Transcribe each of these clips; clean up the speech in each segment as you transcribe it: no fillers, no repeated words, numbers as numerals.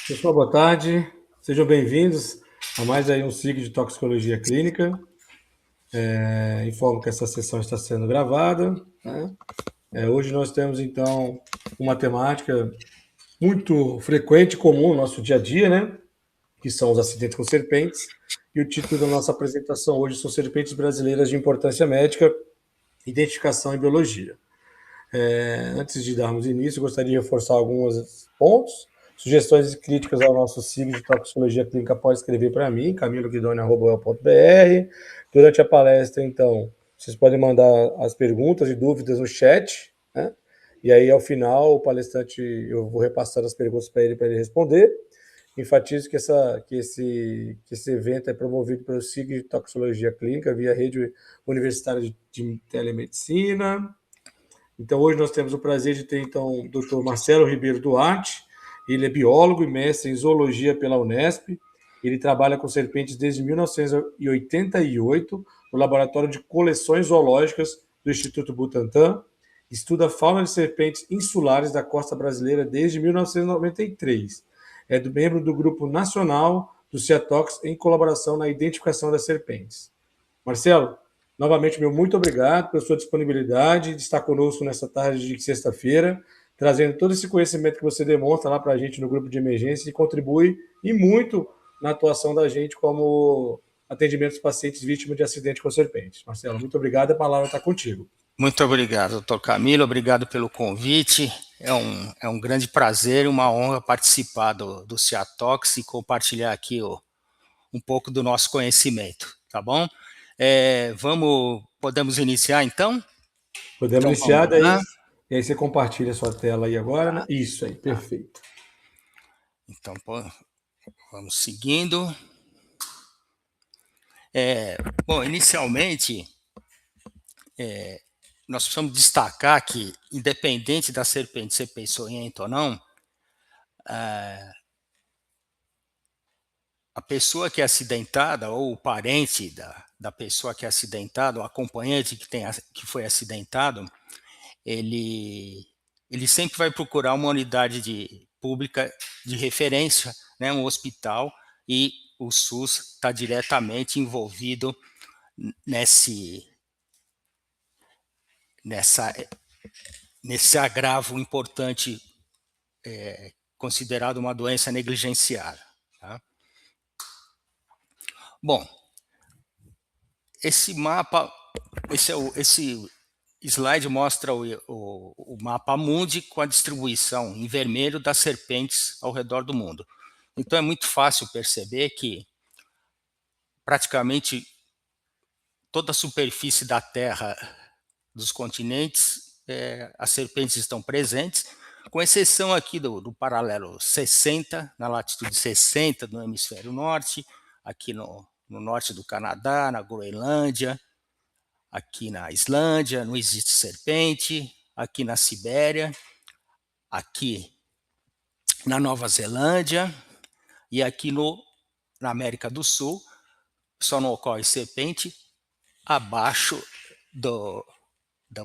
Pessoal, boa tarde. Sejam bem-vindos a mais aí um SIG de Toxicologia Clínica. Informo que essa sessão está sendo gravada, né? Hoje nós temos, então, uma temática muito frequente e comum no nosso dia a dia, né? Que são os acidentes com serpentes. E o título da nossa apresentação hoje são Serpentes Brasileiras de Importância Médica, Identificação e Biologia. Antes de darmos início, gostaria de reforçar alguns pontos. Sugestões e críticas ao nosso SIG de Toxicologia Clínica pode escrever para mim, camiloguidoni.com.br. Durante a palestra, então, vocês podem mandar as perguntas e dúvidas no chat, né? E aí, ao final, o palestrante, eu vou repassar as perguntas para ele responder. Enfatizo que esse evento é promovido pelo SIG de Toxicologia Clínica via Rede Universitária de Telemedicina. Então, hoje nós temos o prazer de ter, então, o Dr. Marcelo Ribeiro Duarte. Ele é biólogo e mestre em zoologia pela Unesp. Ele trabalha com serpentes desde 1988 no Laboratório de Coleções Zoológicas do Instituto Butantan. Estuda a fauna de serpentes insulares da costa brasileira desde 1993. É membro do Grupo Nacional do Ciatox em colaboração na identificação das serpentes. Marcelo, novamente, meu muito obrigado pela sua disponibilidade de estar conosco nessa tarde de sexta-feira, trazendo todo esse conhecimento que você demonstra lá para a gente no grupo de emergência e contribui e muito na atuação da gente como atendimento dos pacientes vítimas de acidente com serpentes. Marcelo, muito obrigado, a palavra está contigo. Muito obrigado, doutor Camilo, obrigado pelo convite. É um grande prazer e uma honra participar do Ciatox e compartilhar aqui um pouco do nosso conhecimento, tá bom? Podemos iniciar então? Podemos Então, iniciar vamos daí, lá. e aí você compartilha a sua tela aí agora, né? Isso aí, perfeito. Então, vamos seguindo. Bom, inicialmente, nós precisamos destacar que, independente da serpente ser peçonhenta ou não, a pessoa que é acidentada, ou o parente da pessoa que é acidentada, o acompanhante que foi acidentado, ele sempre vai procurar uma unidade pública de referência, né, um hospital, e o SUS está diretamente envolvido nesse agravo importante, considerado uma doença negligenciada. Tá? Bom, esse slide mostra o mapa mundi com a distribuição em vermelho das serpentes ao redor do mundo. Então é muito fácil perceber que praticamente toda a superfície da Terra, dos continentes, as serpentes estão presentes, com exceção aqui do paralelo 60, na latitude 60 no hemisfério norte, aqui no norte do Canadá, na Groenlândia, aqui na Islândia não existe serpente, aqui na Sibéria, aqui na Nova Zelândia e aqui na América do Sul só não ocorre serpente abaixo do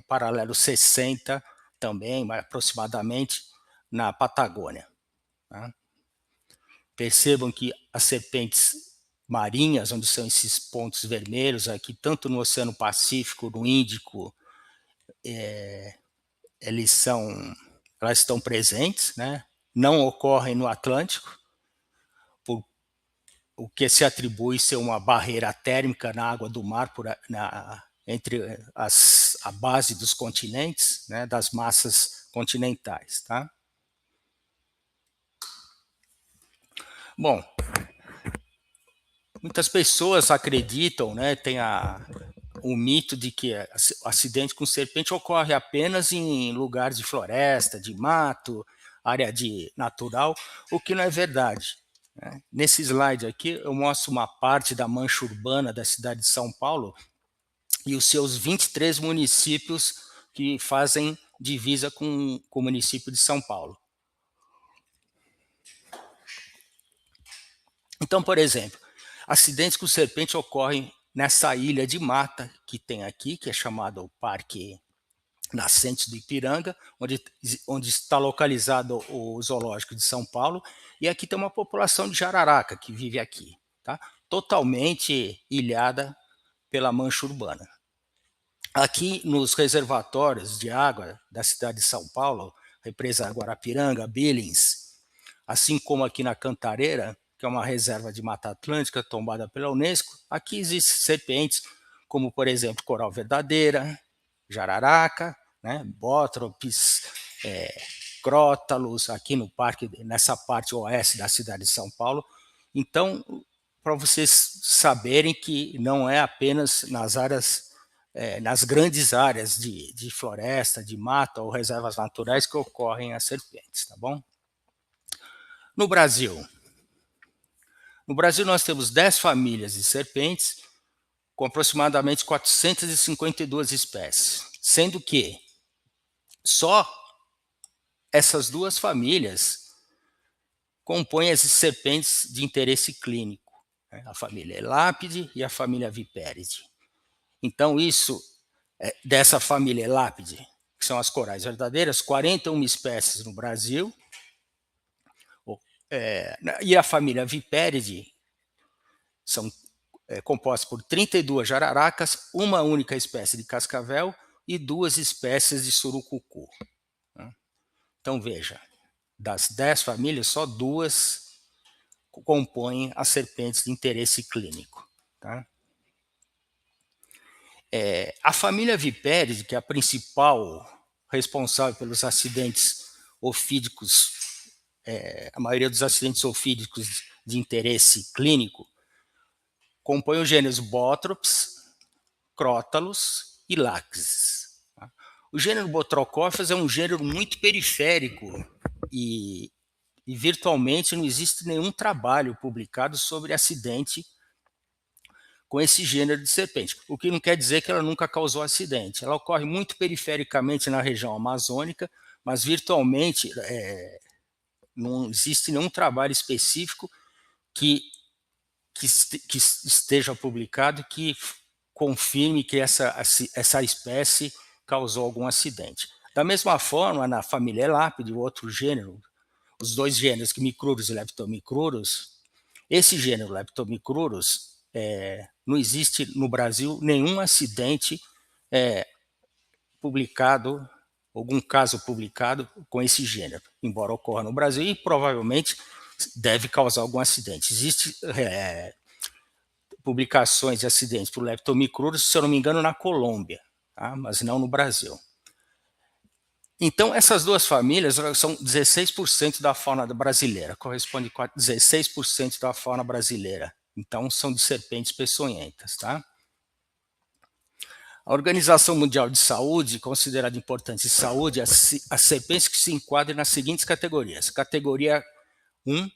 paralelo 60 também, aproximadamente na Patagônia. Tá? Percebam que as serpentes marinhas, onde são esses pontos vermelhos aqui, tanto no Oceano Pacífico, no Índico, elas estão presentes, né? Não ocorrem no Atlântico, o que se atribui ser uma barreira térmica na água do mar entre a base dos continentes, né, das massas continentais. Tá? Bom, muitas pessoas acreditam, né, tem o mito de que acidente com serpente ocorre apenas em lugares de floresta, de mato, área natural, o que não é verdade. Né? Nesse slide aqui eu mostro uma parte da mancha urbana da cidade de São Paulo e os seus 23 municípios que fazem divisa com o município de São Paulo. Então, por exemplo, acidentes com serpente ocorrem nessa ilha de mata que tem aqui, que é chamada o Parque nascentes do Ipiranga, onde está localizado o Zoológico de São Paulo, e aqui tem uma população de jararaca que vive aqui, tá? Totalmente ilhada pela mancha urbana. Aqui nos reservatórios de água da cidade de São Paulo, represa Guarapiranga, Billings, assim como aqui na Cantareira, que é uma reserva de Mata Atlântica tombada pela Unesco, aqui existem serpentes como, por exemplo, coral verdadeira, jararaca, né, bótropes, crótalos, aqui no parque, nessa parte oeste da cidade de São Paulo. Então, para vocês saberem que não é apenas nas áreas, nas grandes áreas de floresta, de mata ou reservas naturais que ocorrem as serpentes, tá bom? No Brasil nós temos 10 famílias de serpentes com aproximadamente 452 espécies, sendo que só essas duas famílias compõem as serpentes de interesse clínico, né? A família Elápide e a família Vipéride. Então, dessa família Elápide, que são as corais verdadeiras, 41 espécies no Brasil, e a família Vipéride são compostas por 32 jararacas, uma única espécie de cascavel e 2 espécies de surucucu. Então, veja, das 10 famílias, só 2 compõem as serpentes de interesse clínico. Tá? A família Vipéride, que é a principal responsável pelos acidentes ofídicos, a maioria dos acidentes ofídicos de interesse clínico, compõe os gêneros Botrops, Crótalos e Laxes. Tá? O gênero Botrocófias é um gênero muito periférico e virtualmente não existe nenhum trabalho publicado sobre acidente com esse gênero de serpente, o que não quer dizer que ela nunca causou acidente. Ela ocorre muito perifericamente na região amazônica, mas virtualmente não existe nenhum trabalho específico que esteja publicado que confirme que essa espécie causou algum acidente. Da mesma forma, na família Elápide, o outro gênero, os 2 gêneros, Micrurus e Leptomicrurus, esse gênero Leptomicrurus, não existe no Brasil nenhum acidente publicado, algum caso publicado com esse gênero, embora ocorra no Brasil e provavelmente deve causar algum acidente. Existem publicações de acidentes por Leptomicrurus, se eu não me engano, na Colômbia, tá? Mas não no Brasil. Então, essas 2 famílias são 16% da fauna brasileira, corresponde a 16% da fauna brasileira. Então, são de serpentes peçonhentas. Tá? A Organização Mundial de Saúde considera de importante saúde as serpentes que se enquadram nas seguintes categorias. Categoria 1,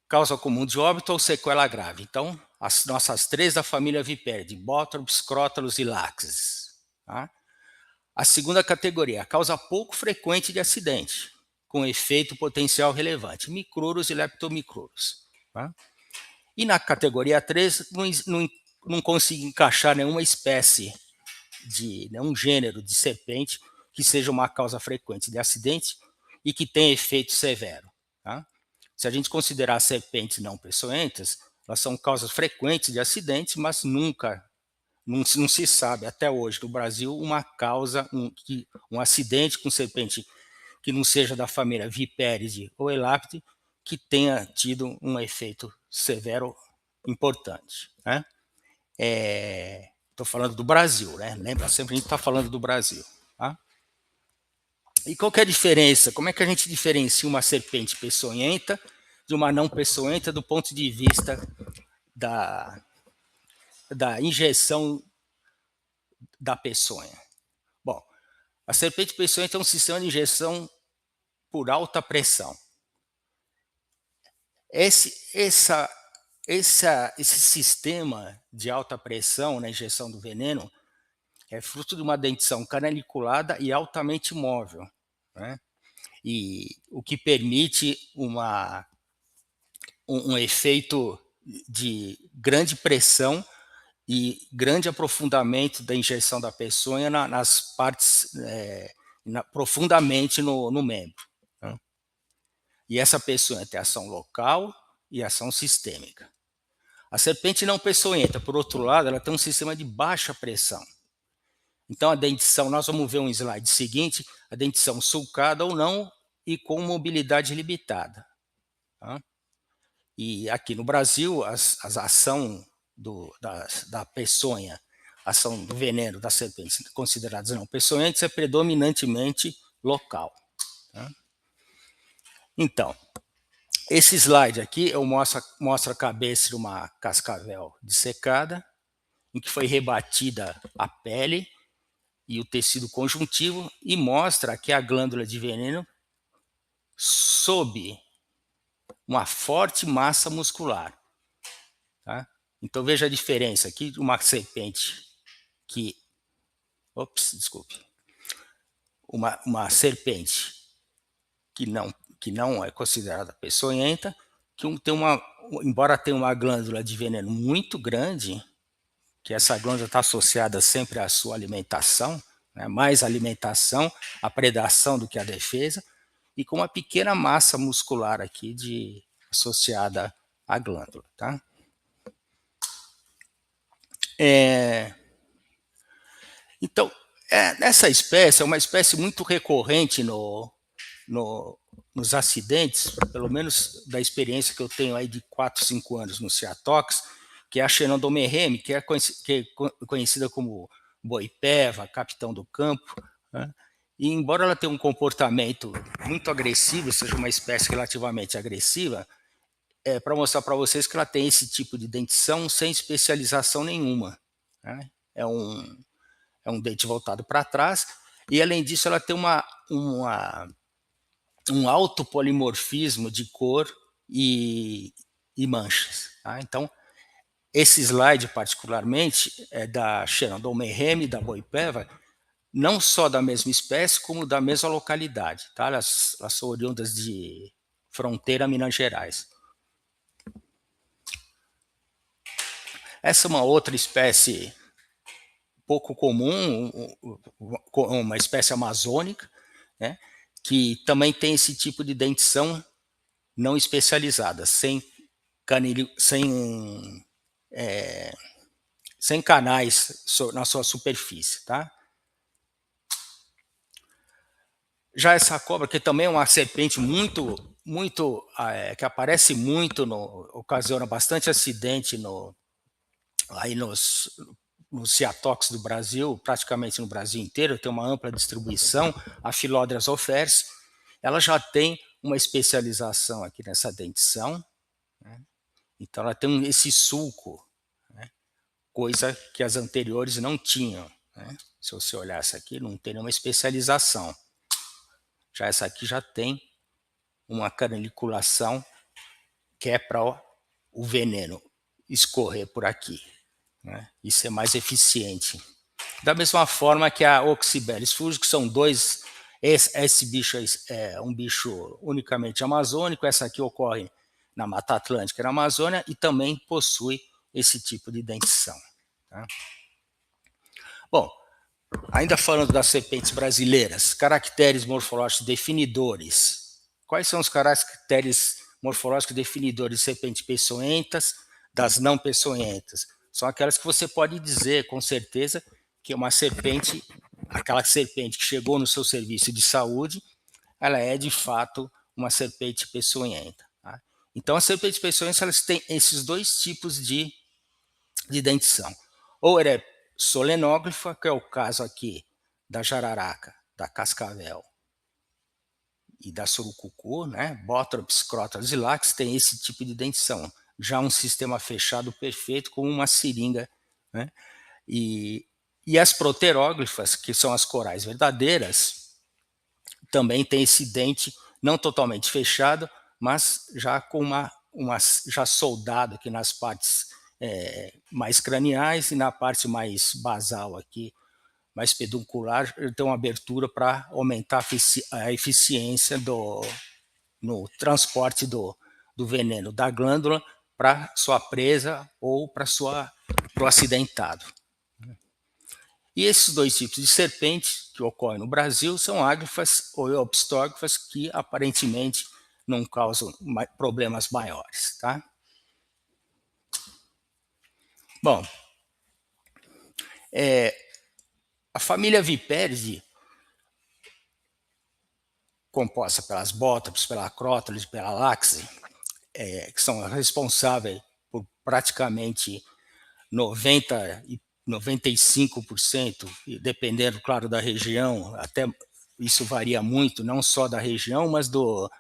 causa comum de óbito ou sequela grave. Então, as nossas 3 da família Vipéride, Botrops, Crótalos e Laxes. Tá? A segunda categoria, causa pouco frequente de acidente, com efeito potencial relevante, Micrurus e Leptomicrurus. Tá? E na categoria 3, não consigo encaixar nenhuma espécie, nenhum gênero de serpente que seja uma causa frequente de acidente e que tenha efeito severo. Tá? Se a gente considerar serpentes não peçonhentas, elas são causas frequentes de acidentes, mas nunca, não se sabe até hoje no Brasil uma causa, um acidente com serpente que não seja da família Vipéride ou Elápide que tenha tido um efeito severo importante. Né? Estou falando do Brasil, né? Lembra sempre a gente está falando do Brasil. Tá? E qual que é a diferença? Como é que a gente diferencia uma serpente peçonhenta de uma não peçonhenta do ponto de vista da injeção da peçonha? Bom, a serpente peçonhenta é um sistema de injeção por alta pressão. Esse sistema de alta pressão na injeção do veneno é fruto de uma dentição canaliculada e altamente móvel, né? E o que permite um efeito de grande pressão e grande aprofundamento da injeção da peçonha nas partes, profundamente no membro. Tá? E essa peçonha tem ação local e ação sistêmica. A serpente não peçonhenta, por outro lado, ela tem um sistema de baixa pressão. Então, a dentição, nós vamos ver um slide seguinte, a dentição sulcada ou não e com mobilidade limitada. Tá? E aqui no Brasil, a ação da peçonha, ação do veneno das serpentes consideradas não peçonhentas é predominantemente local. Tá? Então, esse slide aqui eu mostra a cabeça de uma cascavel dissecada, em que foi rebatida a pele e o tecido conjuntivo, e mostra que a glândula de veneno sob uma forte massa muscular. Tá? Então veja a diferença aqui de uma serpente que... desculpe. Uma serpente que não é considerada peçonhenta, que embora tenha uma glândula de veneno muito grande, que essa glândula está associada sempre à sua alimentação, né, mais alimentação, a predação do que a defesa, e com uma pequena massa muscular aqui associada à glândula. Tá? Então, essa espécie é uma espécie muito recorrente nos acidentes, pelo menos da experiência que eu tenho aí de 4, 5 anos no Ciatox, que é a Shenandoah merremi, que é conhecida como boipeva, capitão do campo, né? E embora ela tenha um comportamento muito agressivo, seja uma espécie relativamente agressiva, para mostrar para vocês que ela tem esse tipo de dentição sem especialização nenhuma. Né? É um dente voltado para trás, e além disso ela tem um alto polimorfismo de cor e manchas. Tá? Então, esse slide particularmente é da Shenandoah merremi, da boipeva, não só da mesma espécie, como da mesma localidade. Tá? Elas são oriundas de Fronteira, Minas Gerais. Essa é uma outra espécie pouco comum, uma espécie amazônica, né, que também tem esse tipo de dentição não especializada, sem canais na sua superfície. Tá? Já essa cobra, que também é uma serpente que aparece muito, ocasiona bastante acidente aí nos Ciatox do Brasil, praticamente no Brasil inteiro, tem uma ampla distribuição, a Philodrus oferece, ela já tem uma especialização aqui nessa dentição, né? Então ela tem esse sulco, né? Coisa que as anteriores não tinham. Né? Se você olhar essa aqui, não tem nenhuma especialização. Já essa aqui já tem uma canaliculação que é para o veneno escorrer por aqui. Né? Isso é mais eficiente. Da mesma forma que a Oxybelis fulgi, que são dois, esse bicho é um bicho unicamente amazônico, essa aqui ocorre na Mata Atlântica, na Amazônia, e também possui esse tipo de dentição. Tá? Bom, ainda falando das serpentes brasileiras, caracteres morfológicos definidores. Quais são os caracteres morfológicos definidores de serpentes peçonhentas, das não peçonhentas? São aquelas que você pode dizer com certeza que é uma serpente, aquela serpente que chegou no seu serviço de saúde, ela é de fato uma serpente peçonhenta. Tá? Então, as serpentes peçonhentas, elas têm esses dois tipos de dentição. Ou ela é solenógrafa, que é o caso aqui da jararaca, da cascavel e da surucucu, né? Botrops, Crotalus e lax tem esse tipo de dentição. Já um sistema fechado perfeito com uma seringa, né? E as proteróglifas, que são as corais verdadeiras, também tem esse dente não totalmente fechado, mas já com já soldado aqui nas partes mais craniais, e na parte mais basal aqui, mais peduncular, ele tem uma abertura para aumentar a eficiência no transporte do veneno da glândula para sua presa ou para sua para o acidentado. E esses dois tipos de serpentes que ocorrem no Brasil são ágrafas ou eopistógrafas, que aparentemente não causam problemas maiores. Tá? Bom, a família Viperidae, composta pelas bótopes, pela acrópolis e pela laxe, que são responsáveis por praticamente 95%, dependendo, claro, da região, até isso varia muito, não só da região, mas do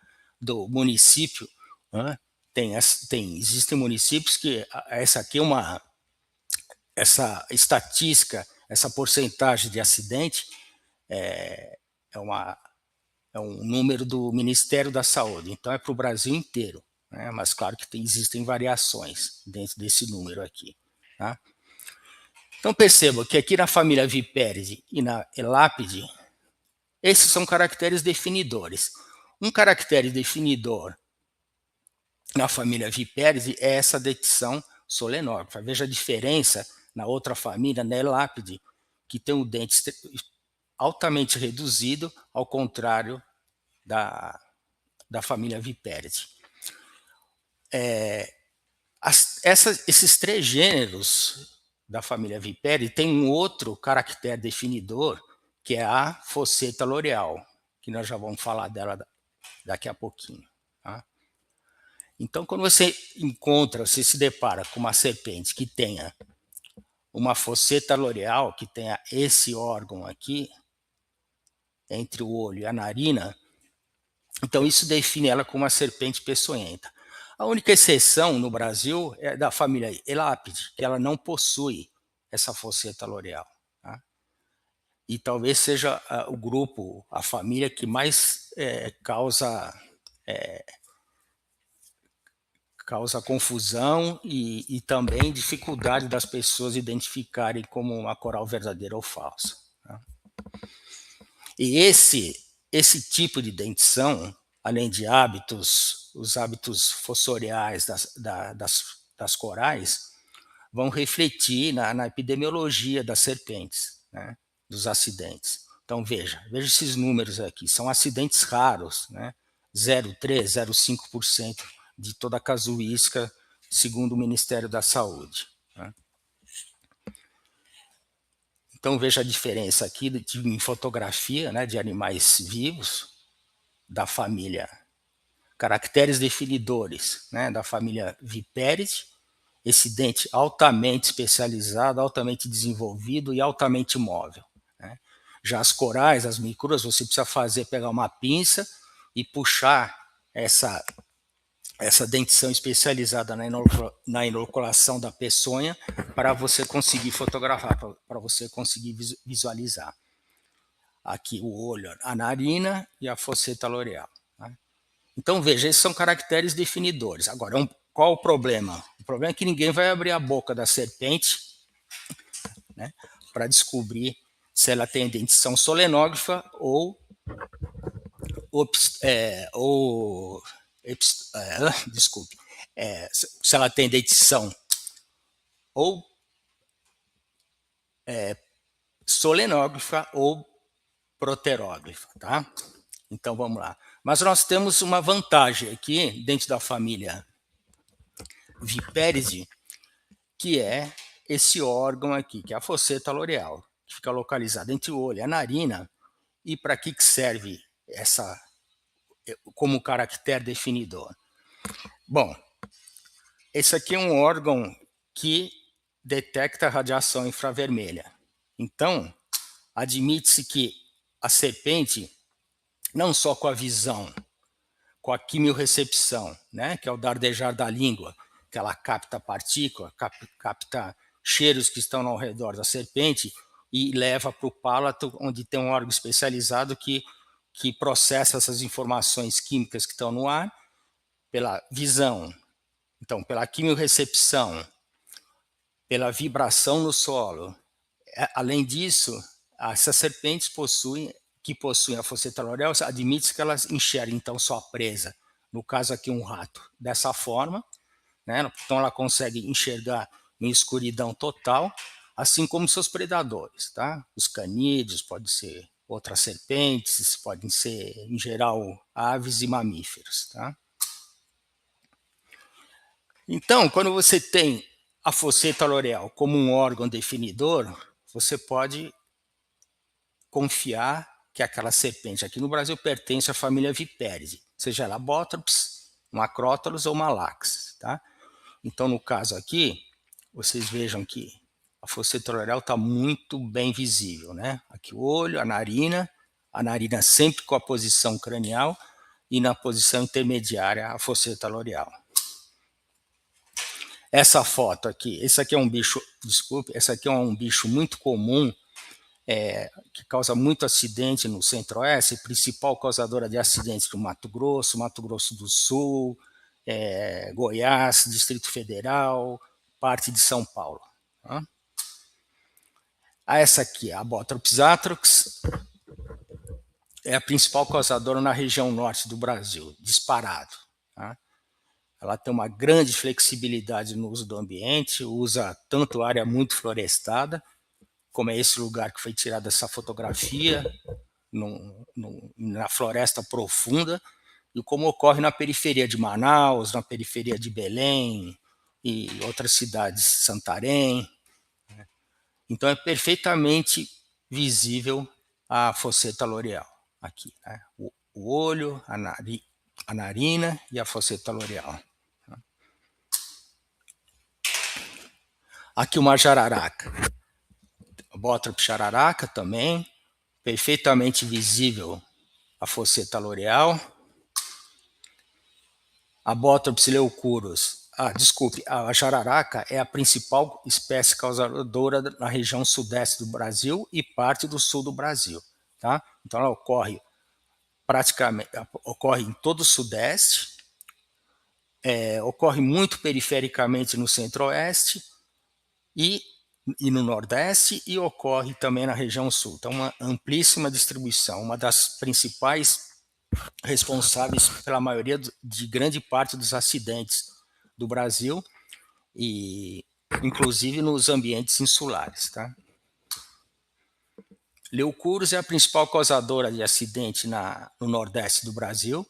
município. Né? Existem municípios que essa estatística, essa porcentagem de acidente é um número do Ministério da Saúde, então é para o Brasil inteiro, né? Mas claro que existem variações dentro desse número aqui. Tá? Então perceba que aqui na família Viperidae e na Elapidae, esses são caracteres definidores. Um caractere definidor na família Viperidae é essa dentição solenógrafa. Veja a diferença na outra família, na Elapidae, que tem o dente altamente reduzido, ao contrário da família Viperidae. Esses três gêneros da família Viperidae têm um outro caractere definidor, que é a fosseta loreal, que nós já vamos falar dela daqui a pouquinho. Tá? Então, quando você se depara com uma serpente que tenha uma fosseta loreal, que tenha esse órgão aqui, entre o olho e a narina, então isso define ela como uma serpente peçonhenta. A única exceção no Brasil é da família Elapidae, que ela não possui essa fosseta loreal. Tá? E talvez seja o grupo, a família que mais causa confusão e também dificuldade das pessoas identificarem como uma coral verdadeira ou falsa. Tá? E esse tipo de dentição, além de os hábitos fossoriais das corais, vão refletir na epidemiologia das serpentes, né, dos acidentes. Então veja esses números aqui, são acidentes raros, né, 0,3%, 0,5% de toda a casuística, segundo o Ministério da Saúde. Né. Então veja a diferença aqui em fotografia, né, de animais vivos da família, caracteres definidores, né, da família Viperidae, esse dente altamente especializado, altamente desenvolvido e altamente móvel. Né. Já as corais, as micruras, você precisa pegar uma pinça e puxar essa dentição especializada na inoculação da peçonha para você conseguir fotografar, para você conseguir visualizar. Aqui o olho, a narina e a fosseta loreal. Né? Então veja, esses são caracteres definidores. Agora, qual o problema? O problema é que ninguém vai abrir a boca da serpente, né, para descobrir se ela tem dentição solenógrafa ou se ela tem dentição ou solenógrafa ou proterógrafa, tá? Então vamos lá. Mas nós temos uma vantagem aqui dentro da família Viperidae, que é esse órgão aqui, que é a fosseta loreal, que fica localizada entre o olho e a narina. E para que serve como caractere definidor? Bom, esse aqui é um órgão que detecta a radiação infravermelha. Então, admite-se que a serpente, não só com a visão, com a quimiorrecepção, né, que é o dardejar da língua, que ela capta partículas, capta cheiros que estão ao redor da serpente e leva para o palato, onde tem um órgão especializado que processa essas informações químicas que estão no ar pela visão. Então, pela quimiorrecepção, pela vibração no solo. Além disso, essas serpentes que possuem a fosseta loreal, admite que elas enxerguem então sua presa, no caso aqui um rato, dessa forma, né? Então ela consegue enxergar em escuridão total, assim como seus predadores, tá? Os canídeos, pode ser outras serpentes, podem ser, em geral, aves e mamíferos, tá? Então, quando você tem a fosseta loreal como um órgão definidor, você pode confiar que aquela serpente aqui no Brasil pertence à família Viperidae, seja ela Bothrops, Macrótalos ou Malax, tá? Então, no caso aqui, vocês vejam que a fosseta loreal está muito bem visível, né? Aqui o olho, a narina sempre com a posição cranial e na posição intermediária a fosseta loreal. Essa foto aqui, esse aqui é um bicho, desculpe, esse aqui é um bicho muito comum, que causa muito acidente no Centro-Oeste, principal causadora de acidentes do Mato Grosso do Sul, Goiás, Distrito Federal, parte de São Paulo. Tá? Essa aqui, a Bothrops atrox, é a principal causadora na região norte do Brasil, disparado. Tá? Ela tem uma grande flexibilidade no uso do ambiente, usa tanto área muito florestada, como é esse lugar que foi tirada essa fotografia, na floresta profunda, e como ocorre na periferia de Manaus, na periferia de Belém e outras cidades, Santarém. Então é perfeitamente visível a fosseta loreal aqui, né? O olho, a narina e a fosseta loreal. Aqui uma jararaca, a Bothrops jararaca também, perfeitamente visível a fosseta loreal. A Bothrops leucurus, a jararaca é a principal espécie causadora na região sudeste do Brasil e parte do sul do Brasil, tá? Então ela ocorre em todo o sudeste, ocorre muito perifericamente no centro-oeste e no nordeste e ocorre também na região sul. Então uma amplíssima distribuição, uma das principais responsáveis pela maioria de grande parte dos acidentes do Brasil e inclusive nos ambientes insulares, tá? Leucurus é a principal causadora de acidente no nordeste do Brasil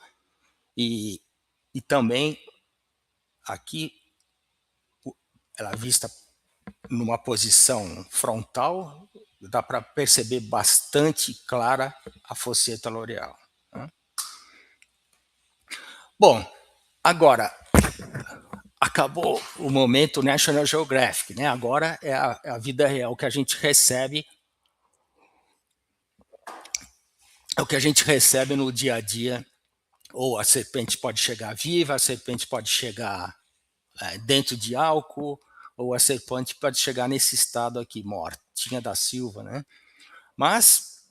e também aqui ela é vista numa posição frontal, dá para perceber bastante clara a fosseta loreal. Tá? Bom, agora acabou o momento National Geographic, né? Agora é a vida real que a gente recebe, é o que a gente recebe no dia a dia. Ou a serpente pode chegar viva, a serpente pode chegar dentro de álcool, ou a serpente pode chegar nesse estado aqui, mortinha da Silva, né? Mas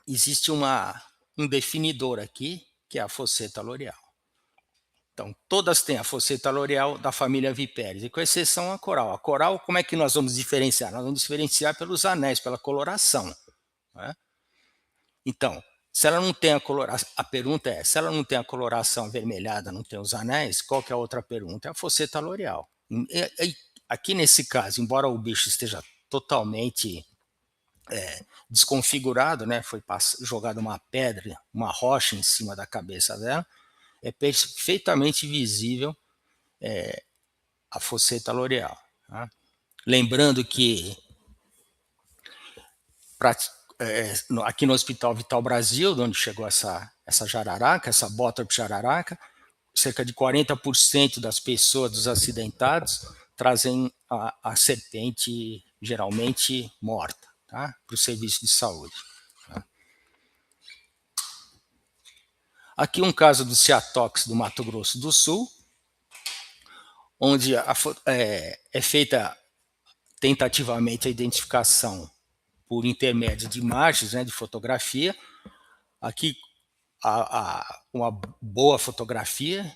existe um definidor aqui, que é a fosseta loreal. Então, todas têm a fosseta loreal da família Viperidae, com exceção a coral. A coral, como é que nós vamos diferenciar? Nós vamos diferenciar pelos anéis, pela coloração. Né? Então, se ela não tem a coloração, a pergunta é, se ela não tem a coloração avermelhada, não tem os anéis, qual que é a outra pergunta? É a fosseta loreal. Aqui nesse caso, embora o bicho esteja totalmente desconfigurado, né, foi jogada uma pedra, uma rocha em cima da cabeça dela, é perfeitamente visível a fosseta loreal. Tá? Lembrando que aqui no Hospital Vital Brasil, de onde chegou essa jararaca, essa Bothrops jararaca, cerca de 40% das pessoas, dos acidentados, trazem a serpente geralmente morta, tá? Para o serviço de saúde. Tá? Aqui um caso do Ceatox do Mato Grosso do Sul, onde é feita tentativamente a identificação por intermédio de imagens, né, de fotografia. Aqui uma boa fotografia,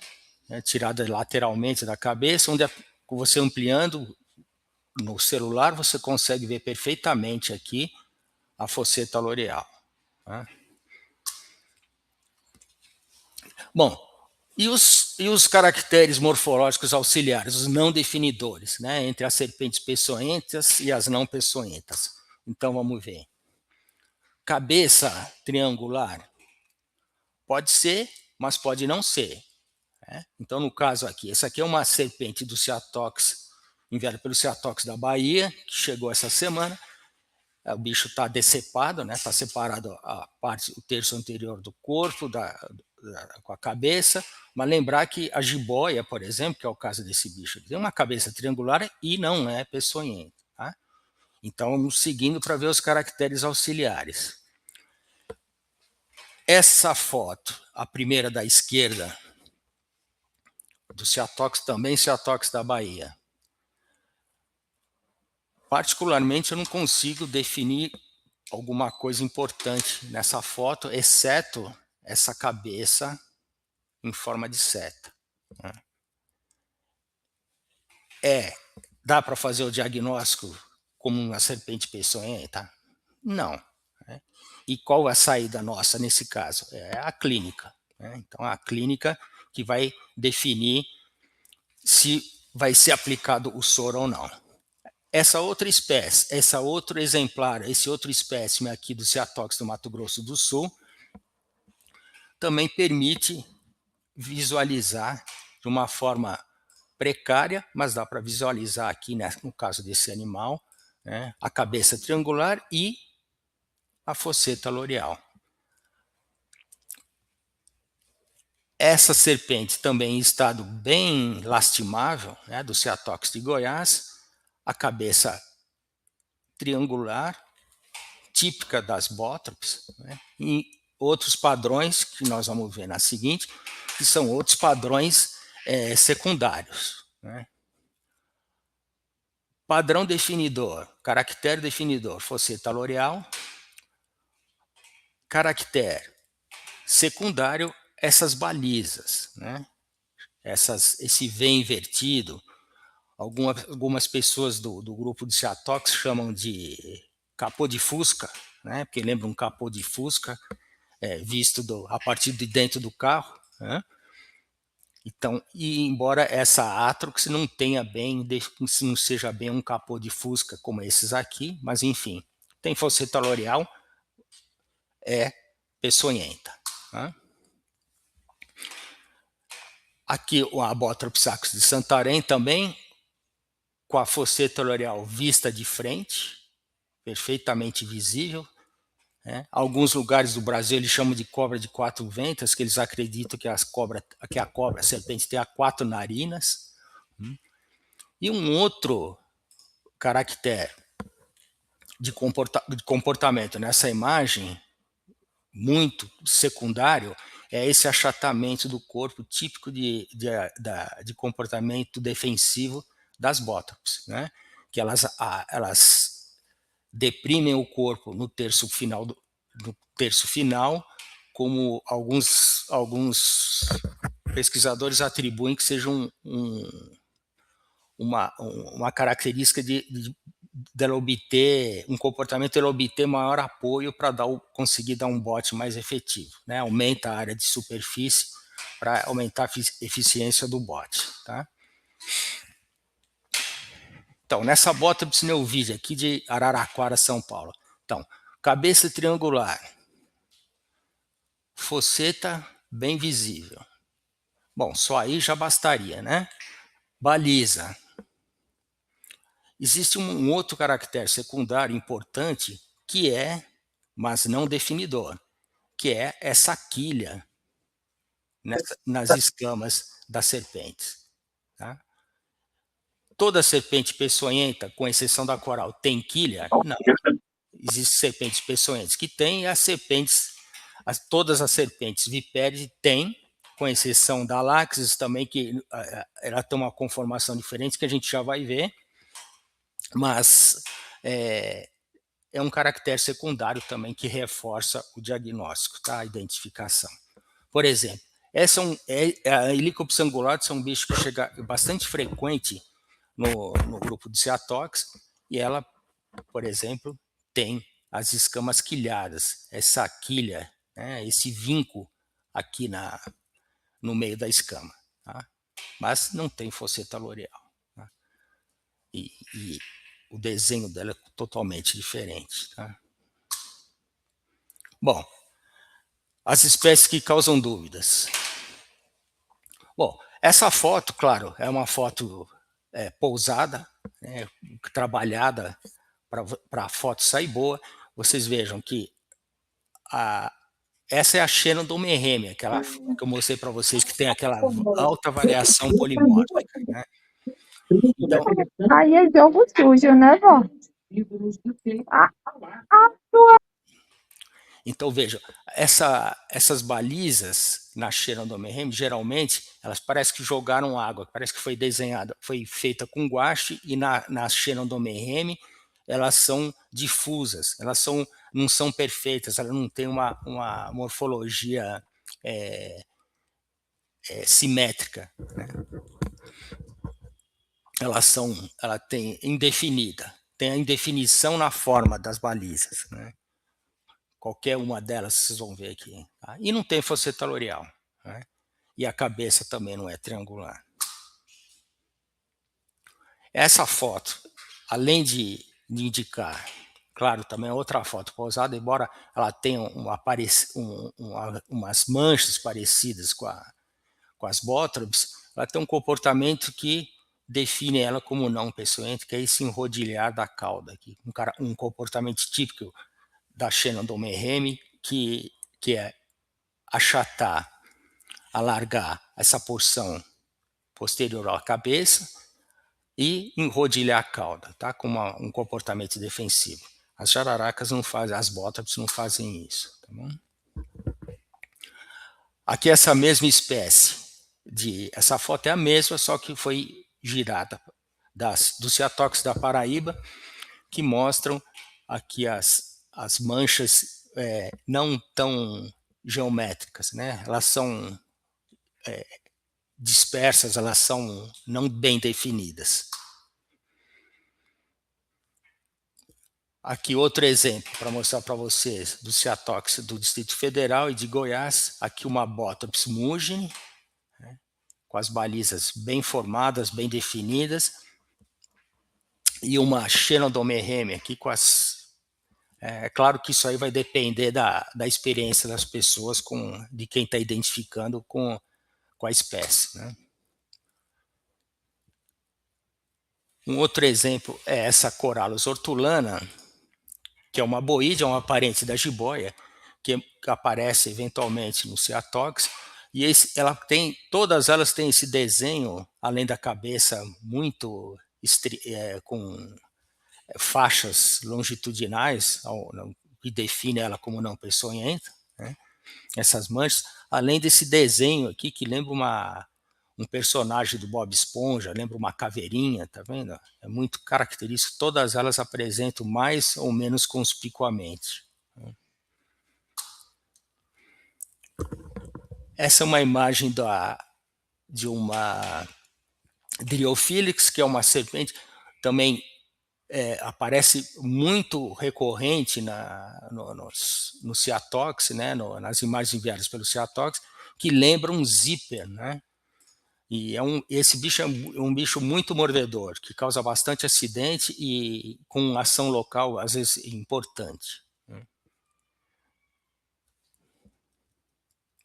né, tirada lateralmente da cabeça, onde você ampliando no celular, você consegue ver perfeitamente aqui a fosseta loreal. Tá? Bom, E os caracteres morfológicos auxiliares, os não definidores, né, entre as serpentes peçonhentas e as não peçonhentas. Então, vamos ver. Cabeça triangular pode ser, mas pode não ser. Né? Então, no caso aqui, essa aqui é uma serpente do Ceatox, enviada pelo Ceatox da Bahia, que chegou essa semana. O bicho está decepado, né? Está separado a parte, o terço anterior do corpo, com a cabeça. Mas lembrar que a jiboia, por exemplo, que é o caso desse bicho, tem uma cabeça triangular e não é peçonhenta. Tá? Então, vamos seguindo para ver os caracteres auxiliares. Essa foto, a primeira da esquerda, do Ceatox, também Ceatox da Bahia. Particularmente, eu não consigo definir alguma coisa importante nessa foto, exceto essa cabeça em forma de seta. Dá para fazer o diagnóstico como uma serpente peçonhenta? Não. E qual é a saída nossa nesse caso? É a clínica. Então, a clínica que vai definir se vai ser aplicado o soro ou não. Essa outra espécie, esse outro exemplar, esse outro espécime aqui do Ceatox do Mato Grosso do Sul, também permite visualizar de uma forma precária, mas dá para visualizar aqui, né, no caso desse animal, né, a cabeça triangular e a fosseta loreal. Essa serpente também em estado bem lastimável, né, do Ceatox de Goiás, a cabeça triangular, típica das bótrops, né, e outros padrões que nós vamos ver na seguinte, que são outros padrões secundários. Né. Padrão definidor, caractere definidor, fosseta loreal. Caractere secundário, essas balizas, né? Esse V invertido. Algumas pessoas do grupo de Ceatox chamam de capô de fusca, né? Porque lembra um capô de fusca visto a partir de dentro do carro. Né? Então, e embora essa Atrox não tenha bem, não seja bem um capô de fusca como esses aqui, mas enfim, tem fosseta loreal, é peçonhenta. Né? Aqui a Bothropsax de Santarém também, com a fosseta loreal vista de frente, perfeitamente visível. Né? Alguns lugares do Brasil eles chamam de cobra de quatro ventas, que eles acreditam que a serpente tem 4 narinas. E um outro caractere de comportamento nessa imagem, muito secundário, é esse achatamento do corpo típico de comportamento defensivo das bótrops, né? Que elas deprimem o corpo no terço final, como alguns pesquisadores atribuem que seja uma característica dela obter um comportamento, ela obter maior apoio para conseguir dar um bote mais efetivo, né? Aumenta a área de superfície para aumentar a eficiência do bote, tá? Então, nessa bota pneuvídea aqui de Araraquara, São Paulo. Então, cabeça triangular, fosseta bem visível. Bom, só aí já bastaria, né? Baliza. Existe um outro caractere secundário importante que é, mas não definidor, que é essa quilha nas escamas das serpentes. Tá? Toda serpente peçonhenta, com exceção da coral, tem quilha? Não. Existem serpentes peçonhentas que têm, e todas as serpentes vipérides têm, com exceção da Laxis também, que ela tem uma conformação diferente, que a gente já vai ver, mas é um caractere secundário também que reforça o diagnóstico, tá? A identificação. Por exemplo, a Helicopsis angulatus é um bicho que chega bastante frequente no grupo de Ceatox, e ela, por exemplo, tem as escamas quilhadas, essa quilha, né, esse vinco aqui no meio da escama, tá? Mas não tem fosseta loreal, tá? E o desenho dela é totalmente diferente, tá? Bom, as espécies que causam dúvidas. Bom, essa foto, claro, é uma foto pousada, né, trabalhada para a foto sair boa. Vocês vejam que essa é a Shenandoah merremia, aquela que eu mostrei para vocês, que tem aquela alta variação polimórfica, né? Então, Aí é jogo sujo, né, vó? Ah, então veja, essas balizas na Shenandoah merremia, geralmente, elas parecem que jogaram água, parece que foi desenhada, foi feita com guache, e na Shenandoah merremia, elas são difusas, não são perfeitas, elas não têm uma morfologia simétrica, né? Ela tem indefinida, tem a indefinição na forma das balizas, né? Qualquer uma delas vocês vão ver aqui, tá? E não tem fosseta loreal, né? E a cabeça também não é triangular. Essa foto, além de indicar, claro, também é outra foto pousada, embora ela tenha umas manchas parecidas com as bótrobes, ela tem um comportamento que define ela como não peçonhenta, que é esse enrodilhar da cauda, um comportamento típico da Shenandoah merremia, que é achatar, alargar essa porção posterior à cabeça e enrodilhar a cauda, tá? Com um comportamento defensivo. As jararacas não fazem, as bótrobes não fazem isso, tá bom? Aqui essa mesma espécie, essa foto é a mesma, só que foi girada dos Ceatox da Paraíba, que mostram aqui as manchas não tão geométricas, né? Elas são dispersas, elas são não bem definidas. Aqui outro exemplo para mostrar para vocês do Ceatox do Distrito Federal e de Goiás. Aqui uma Botrops mugine, né, com as balizas bem formadas, bem definidas, e uma Shenandoah merremia aqui com as... É claro que isso aí vai depender da experiência das pessoas, de quem está identificando com a espécie, né? Um outro exemplo é essa Corallus hortulana, que é uma boídea, uma parente da jiboia, que aparece eventualmente no Ceatox, e todas elas têm esse desenho, além da cabeça muito com faixas longitudinais, que define ela como não peçonhenta, né? Essas manchas, além desse desenho aqui, que lembra um personagem do Bob Esponja, lembra uma caveirinha, tá vendo? É muito característico, todas elas apresentam mais ou menos conspicuamente. Essa é uma imagem de uma Driophilix, que é uma serpente, também aparece muito recorrente no Ceatox, né, nas imagens enviadas pelo Ceatox, que lembra um zíper, né? E esse bicho é um bicho muito mordedor, que causa bastante acidente e com ação local, às vezes, importante.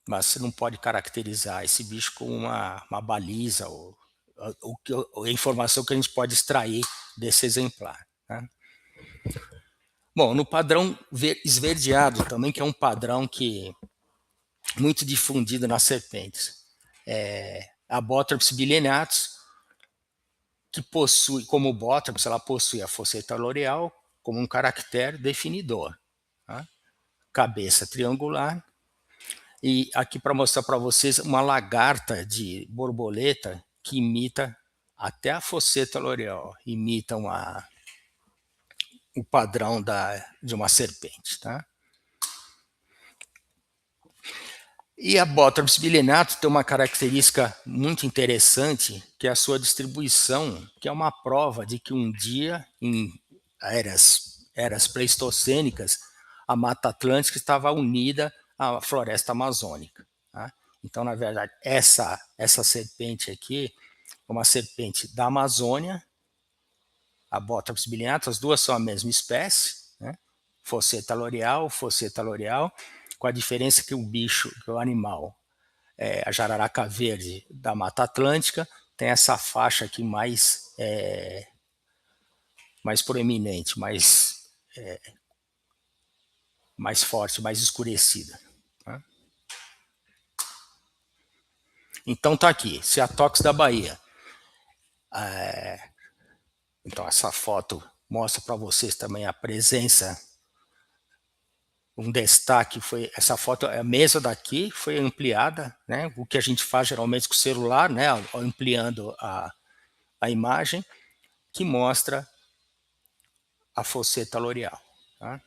Mas você não pode caracterizar esse bicho como uma baliza ou a informação que a gente pode extrair desse exemplar, né? Bom, no padrão esverdeado também, que é um padrão muito difundido nas serpentes, a Botrops bilineatus, que possui, como Botrops, ela possui a fosseta loreal como um caractere definidor, tá? Cabeça triangular, e aqui para mostrar para vocês uma lagarta de borboleta que imita até a fosseta loreal, imita o padrão de uma serpente, tá? E a Botrops bilineatus tem uma característica muito interessante, que é a sua distribuição, que é uma prova de que um dia, em eras pleistocênicas, a Mata Atlântica estava unida à floresta amazônica, tá? Então, na verdade, essa serpente aqui é uma serpente da Amazônia, a Botops bilineata, as duas são a mesma espécie, né? Fosseta l'Oreal, com a diferença que o bicho, que o animal, a jararaca verde da Mata Atlântica, tem essa faixa aqui mais proeminente, mais forte, mais escurecida. Tá? Então tá aqui, Ceatox da Bahia. Então essa foto mostra para vocês também a presença. Um destaque foi essa foto, a mesa daqui foi ampliada, né? O que a gente faz geralmente com o celular, né? Ampliando a imagem, que mostra a Fosseta l'Oreal. Tá?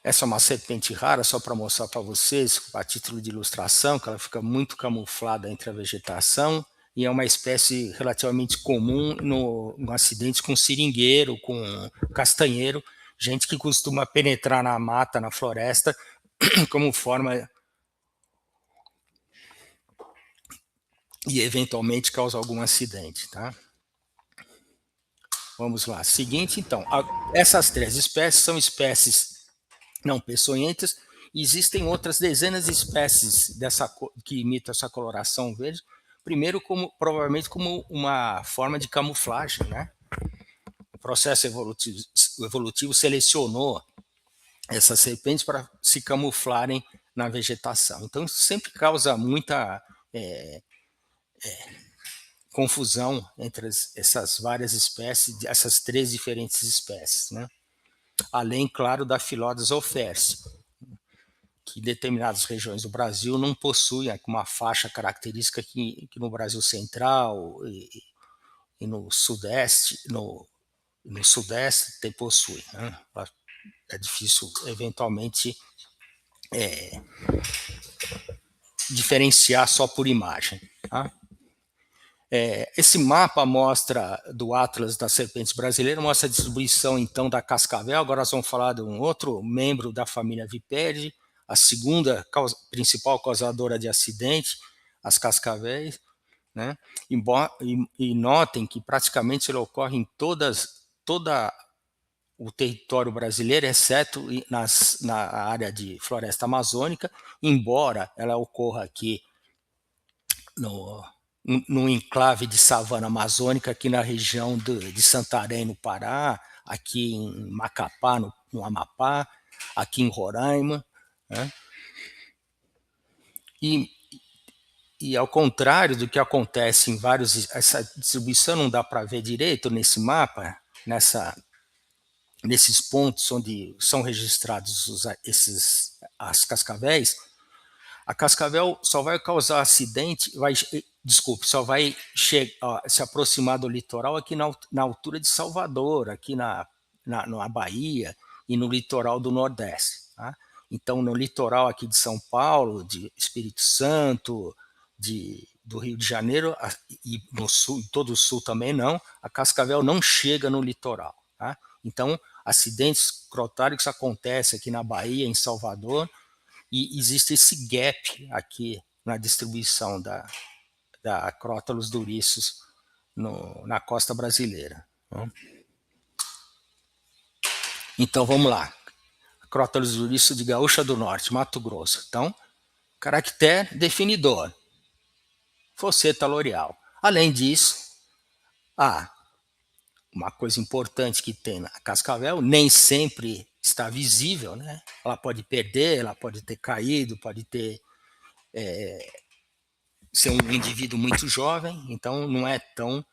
Essa é uma serpente rara, só para mostrar para vocês, a título de ilustração, que ela fica muito camuflada entre a vegetação, e é uma espécie relativamente comum no acidente com seringueiro, com castanheiro, gente que costuma penetrar na mata, na floresta, como forma e eventualmente causa algum acidente. Tá? Vamos lá. Seguinte, então, essas 3 espécies são espécies não peçonhentas. Existem outras dezenas de espécies que imitam essa coloração verde. Primeiro, provavelmente como uma forma de camuflagem, né? O processo evolutivo selecionou essas serpentes para se camuflarem na vegetação. Então, isso sempre causa muita confusão entre essas várias espécies, essas 3 diferentes espécies, né? Além, claro, da Phyllodes oferse, que determinadas regiões do Brasil não possuem uma faixa característica que no Brasil central e no sudeste, no sudeste possui. Né? É difícil, eventualmente, diferenciar só por imagem. Tá? Esse mapa mostra, do Atlas das Serpentes Brasileiras, mostra a distribuição, então, da cascavel. Agora nós vamos falar de um outro membro da família Viperidae, a segunda principal causadora de acidente, as cascavéis. Né? E notem que praticamente ele ocorre em todo o território brasileiro, exceto na área de floresta amazônica, embora ela ocorra aqui no enclave de savana amazônica, aqui na região de Santarém, no Pará, aqui em Macapá, no Amapá, aqui em Roraima. Né? E ao contrário do que acontece em essa distribuição não dá para ver direito nesse mapa, nesses pontos onde são registrados as cascavéis. A cascavel só vai causar acidente, só vai se aproximar do litoral aqui na altura de Salvador, aqui na Bahia e no litoral do Nordeste. Tá? Então, no litoral aqui de São Paulo, de Espírito Santo, do Rio de Janeiro e no sul, todo o sul também não, a cascavel não chega no litoral. Tá? Então, acidentes crotáricos acontecem aqui na Bahia, em Salvador, e existe esse gap aqui na distribuição da Crotalus duriçus na costa brasileira. Então, vamos lá. Crotalus duriçus de Gaúcha do Norte, Mato Grosso. Então, caractere definidor. Fosseta l'Oreal. Além disso, uma coisa importante que tem na cascavel, nem sempre está visível, né? Ela pode perder, ela pode ter caído, pode ser um indivíduo muito jovem, então não é tão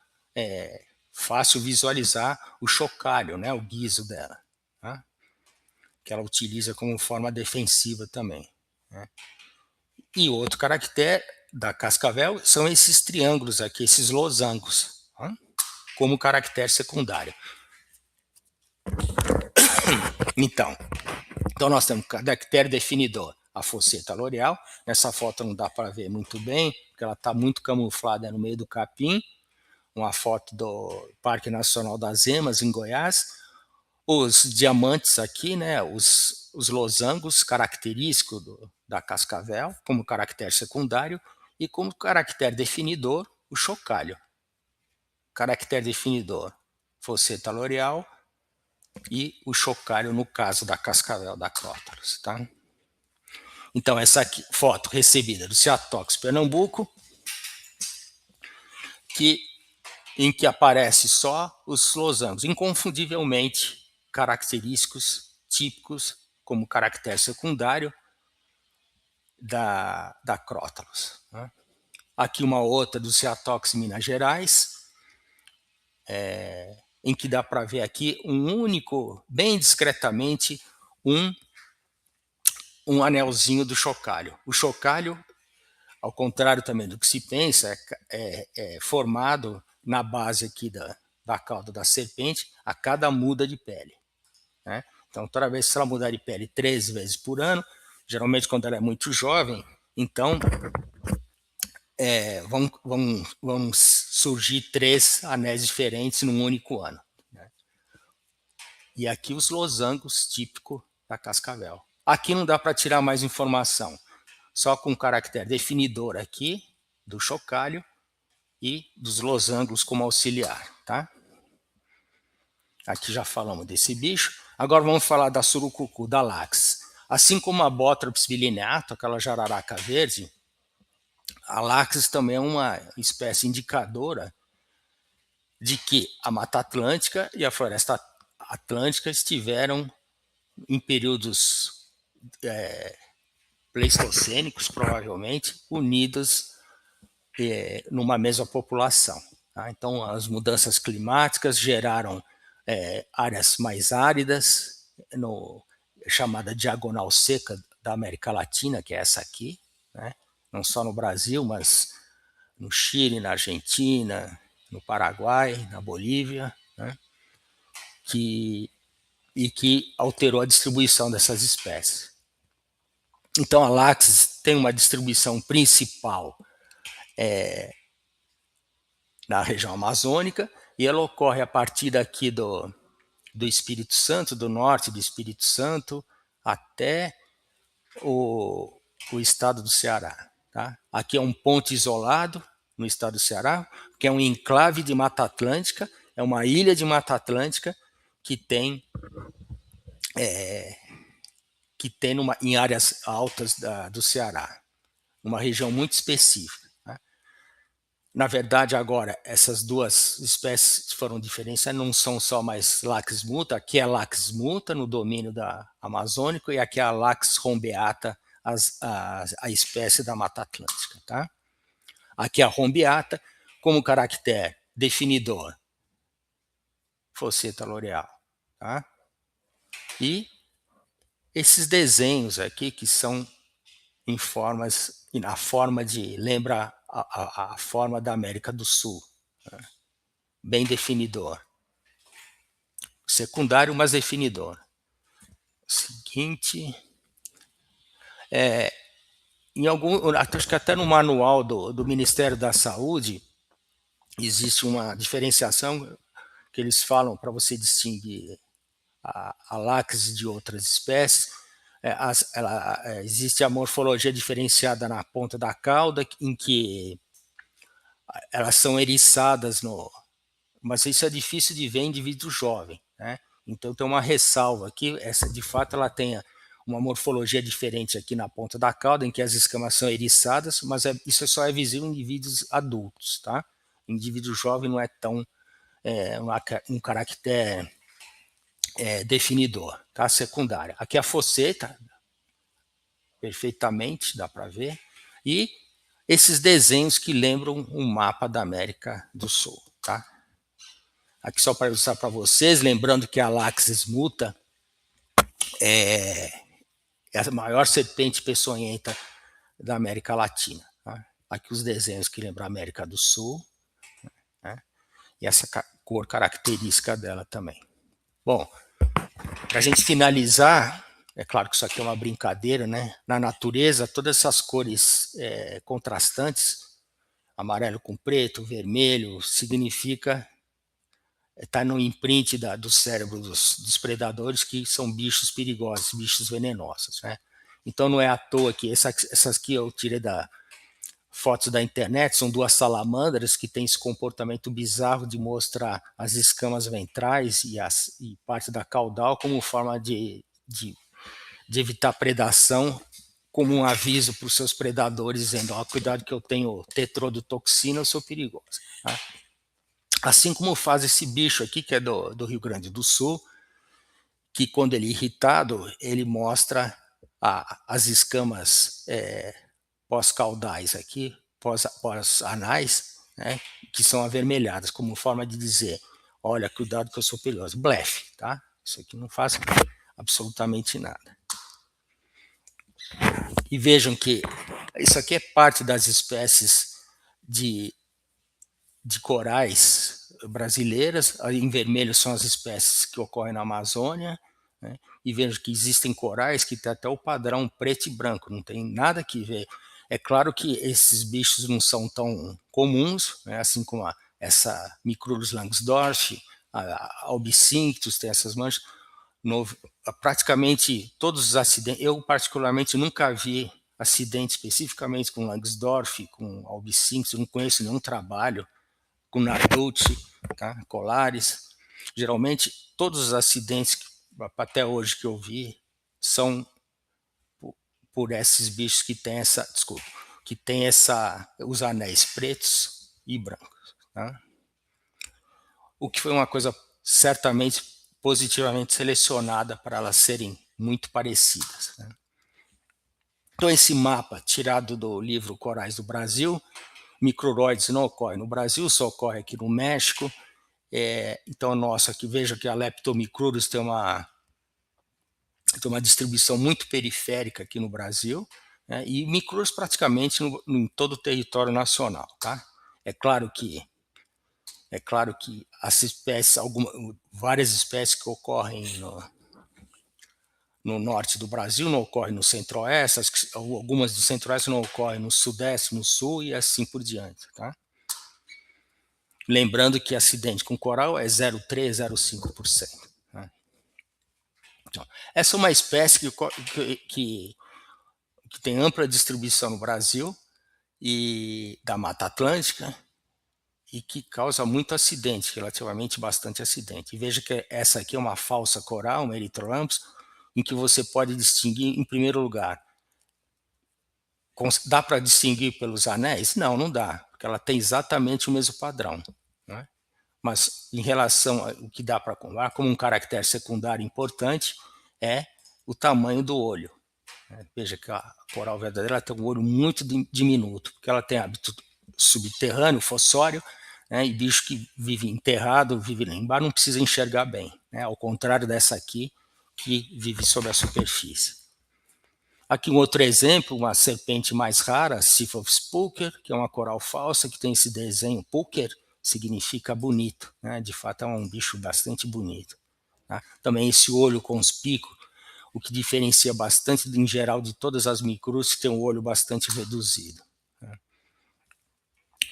fácil visualizar o chocalho, né? O guiso dela, tá? Que ela utiliza como forma defensiva também. Né? E outro caractere da cascavel são esses triângulos aqui, esses losangos, tá? Como caractere secundário. Então nós temos caractere definidor, a Fosseta l'Oreal. Nessa foto não dá para ver muito bem, porque ela está muito camuflada no meio do capim. Uma foto do Parque Nacional das Emas, em Goiás. os diamantes aqui, né, os losangos característicos da cascavel, como caractere secundário, e como caractere definidor, o chocalho. Caractere definidor, fosseta l'Oréal, e o chocalho no caso da cascavel da Crótalos, tá? Então, essa aqui, foto recebida do Ciatox Pernambuco, em que aparece só os losangos, inconfundivelmente característicos, típicos, como caractere secundário da Crótalos. Né? Aqui uma outra do Ciatox Minas Gerais, em que dá para ver aqui um único, bem discretamente, um anelzinho do chocalho. O chocalho, ao contrário também do que se pensa, é formado na base aqui da cauda da serpente a cada muda de pele. Né? Então, toda vez que ela mudar de pele 3 vezes por ano, geralmente quando ela é muito jovem, então vão surgir 3 anéis diferentes num único ano. Né? E aqui os losangos típicos da cascavel. Aqui não dá para tirar mais informação, só com o caractere definidor aqui do chocalho e dos losangos como auxiliar, tá? Aqui já falamos desse bicho. Agora vamos falar da surucucu, da lax. Assim como a Botrops bilineato, aquela jararaca verde, a lax também é uma espécie indicadora de que a Mata Atlântica e a Floresta Atlântica estiveram em períodos pleistocênicos, provavelmente, unidos numa mesma população. Tá? Então, as mudanças climáticas geraram áreas mais áridas, chamada diagonal seca da América Latina, que é essa aqui, né? Não só no Brasil, mas no Chile, na Argentina, no Paraguai, na Bolívia, né? que alterou a distribuição dessas espécies. Então, a lax tem uma distribuição principal na região amazônica, e ela ocorre a partir daqui do Espírito Santo, do norte do Espírito Santo, até o estado do Ceará. Tá? Aqui é um ponto isolado no estado do Ceará, que é um enclave de Mata Atlântica, é uma ilha de Mata Atlântica que tem em áreas altas do Ceará, uma região muito específica. Tá? Na verdade, agora, essas duas espécies foram diferenciadas, não são só mais Lax muta, aqui é Lax muta no domínio amazônico e aqui é a Lax rombeata, a espécie da Mata Atlântica. Tá? Aqui é a rombeata, como caractere definidor, fosseta l'Oréal. Tá? E esses desenhos aqui que são na forma lembra a forma da América do Sul, né? Bem definidor. Secundário, mas definidor. Seguinte, acho que até no manual do Ministério da Saúde existe uma diferenciação que eles falam para você distinguir a lax de outras espécies. Existe a morfologia diferenciada na ponta da cauda, em que elas são eriçadas, mas isso é difícil de ver em indivíduo jovem. Né? Então tem uma ressalva aqui, de fato ela tem uma morfologia diferente aqui na ponta da cauda, em que as escamas são eriçadas, mas isso só é visível em indivíduos adultos. Tá? Indivíduo jovem não é tão um caractere definidor, tá? Secundária. Aqui a fosseta, perfeitamente, dá para ver, e esses desenhos que lembram um mapa da América do Sul. Tá? Aqui só para ilustrar para vocês, lembrando que a Laxis muta é a maior serpente peçonhenta da América Latina. Tá? Aqui os desenhos que lembram a América do Sul, né? E essa cor característica dela também. Bom, para a gente finalizar, é claro que isso aqui é uma brincadeira, né? Na natureza, todas essas cores contrastantes, amarelo com preto, vermelho, significa está no imprint do cérebro dos predadores, que são bichos perigosos, bichos venenosos, né? Então não é à toa que essas aqui eu tirei da fotos da internet, são 2 salamandras que têm esse comportamento bizarro de mostrar as escamas ventrais e parte da caudal como forma de evitar predação, como um aviso para os seus predadores, dizendo, cuidado que eu tenho tetrodotoxina, eu sou perigoso. Tá? Assim como faz esse bicho aqui, que é do Rio Grande do Sul, que quando ele é irritado, ele mostra as escamas pós-caudais aqui, pós-anais, né, que são avermelhadas, como forma de dizer, olha, cuidado que eu sou perigoso. Blefe, tá? Isso aqui não faz absolutamente nada. E vejam que isso aqui é parte das espécies de corais brasileiras. Em vermelho são as espécies que ocorrem na Amazônia, né? E vejo que existem corais que tem até o padrão preto e branco, não tem nada que ver. É claro que esses bichos não são tão comuns, né? Assim como essa Micrurus langsdorff, a Albicinctus tem essas manchas. Praticamente todos os acidentes, eu particularmente nunca vi acidente especificamente com Langsdorff, com Albicinctus, não conheço nenhum trabalho com Narducci, tá? Colares. Geralmente todos os acidentes até hoje que eu vi são por esses bichos que tem os anéis pretos e brancos, tá? O que foi uma coisa certamente positivamente selecionada para elas serem muito parecidas, né? Então esse mapa tirado do livro Corais do Brasil, micruroides não ocorrem no Brasil, só ocorre aqui no México. Então nossa, aqui veja que a Leptomicrurus tem uma distribuição muito periférica aqui no Brasil, né, e micrurus praticamente em todo o território nacional, tá? É claro que as espécies, várias espécies que ocorrem no norte do Brasil não ocorrem no centro-oeste, algumas do centro-oeste não ocorrem no sudeste, no sul e assim por diante, tá? Lembrando que acidente com coral é 0,3, 0,5%. Tá? Então, essa é uma espécie que tem ampla distribuição no Brasil e da Mata Atlântica e que causa muito acidente, relativamente bastante acidente. E veja que essa aqui é uma falsa coral, uma Erythrolampus, em que você pode distinguir, em primeiro lugar, dá para distinguir pelos anéis? Não, não dá, porque ela tem exatamente o mesmo padrão, né? Mas em relação ao que dá para comparar, como um caractere secundário importante, é o tamanho do olho. Veja que a coral verdadeira tem um olho muito diminuto, porque ela tem hábito subterrâneo, fossório, né, e bicho que vive enterrado, vive lá embaixo, não precisa enxergar bem, né, ao contrário dessa aqui, que vive sobre a superfície. Aqui um outro exemplo, uma serpente mais rara, Siphophis pulcher, que é uma coral falsa, que tem esse desenho, pulcher significa bonito, né, de fato é um bicho bastante bonito. Tá? Também esse olho com os picos, o que diferencia bastante, em geral, de todas as micrurus, que tem um olho bastante reduzido.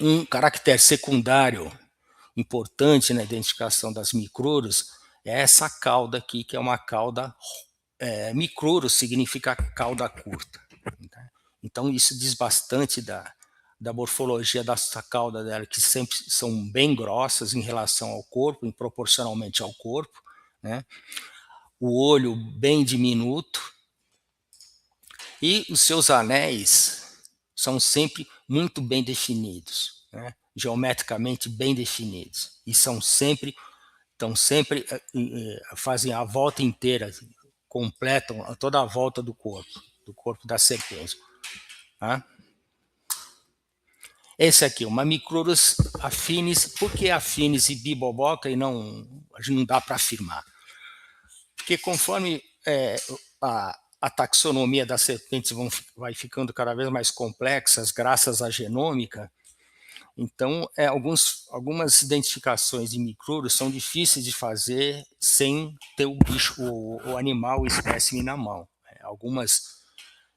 Um caractere secundário importante na identificação das micrurus é essa cauda aqui, que é uma cauda, micrurus significa cauda curta. Então isso diz bastante da morfologia dessa cauda dela, que sempre são bem grossas em relação ao corpo, proporcionalmente ao corpo, né? O olho bem diminuto, e os seus anéis são sempre muito bem definidos, né? Geometricamente bem definidos, e fazem a volta inteira, completam toda a volta do corpo da serpente. Tá? Esse aqui, uma Micrurus affinis. Por que affinis e biboboca e não dá para afirmar? Porque conforme a taxonomia das serpentes vai ficando cada vez mais complexas, graças à genômica, então algumas identificações de micrurus são difíceis de fazer sem ter o bicho, o animal, o espécime na mão. Algumas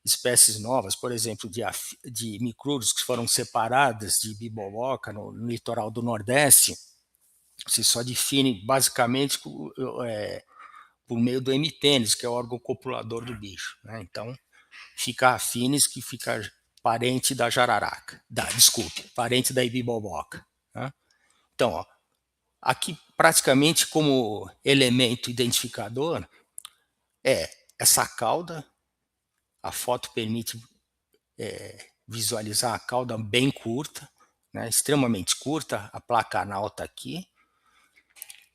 espécies novas, por exemplo, de micrurus que foram separadas de biboboca no litoral do Nordeste, você só define basicamente por meio do hemipênis, que é o órgão copulador do bicho, né? Então, fica afines, que fica parente da jararaca, parente da ibiboboca, né? Então, ó, aqui praticamente como elemento identificador é essa cauda. A foto permite visualizar a cauda bem curta, né, extremamente curta, a placa anal está aqui,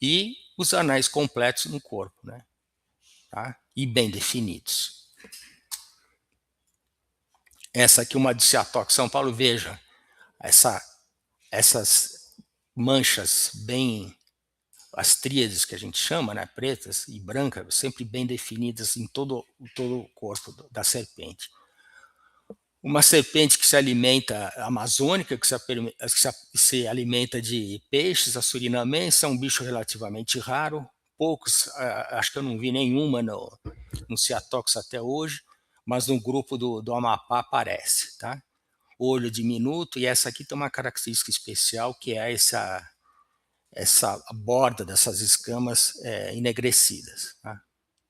e os anéis completos no corpo, né, tá? E bem definidos. Essa aqui é uma Diceyatox São Paulo, veja, essas manchas bem, as tríades que a gente chama, né, pretas e brancas, sempre bem definidas em todo o corpo da serpente. Uma serpente que se alimenta amazônica, que se alimenta de peixes, a surinamense, é um bicho relativamente raro. Poucos, acho que eu não vi nenhuma no Ceatox até hoje, mas no grupo do Amapá aparece, tá? Olho diminuto, e essa aqui tem uma característica especial, que é essa borda dessas escamas enegrecidas, tá?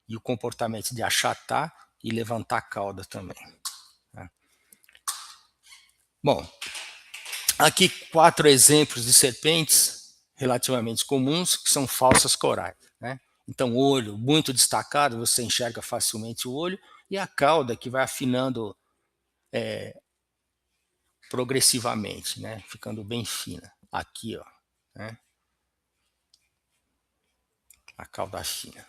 E o comportamento de achatar e levantar a cauda também. Bom, aqui 4 exemplos de serpentes relativamente comuns, que são falsas corais, né? Então, o olho muito destacado, você enxerga facilmente o olho, e a cauda que vai afinando progressivamente, né? Ficando bem fina. Aqui, ó, né? A cauda fina.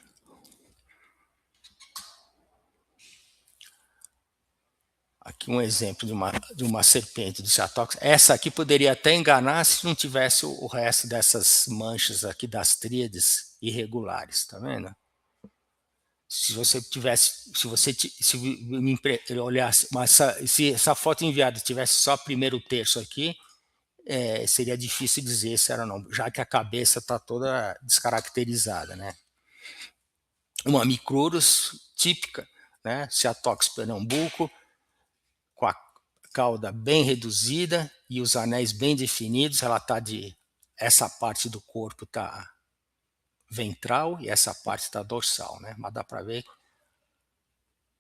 Aqui um exemplo de uma serpente do Ceatox. Essa aqui poderia até enganar se não tivesse o resto dessas manchas aqui das tríades irregulares, tá vendo? Se você tivesse, se me olhasse, mas se essa foto enviada tivesse só primeiro terço aqui, seria difícil dizer se era ou não, já que a cabeça está toda descaracterizada, né? Uma micrurus típica, né? Ceatox pernambuco, com a cauda bem reduzida e os anéis bem definidos. Ela tá essa parte do corpo está ventral e essa parte está dorsal, né? Mas dá para ver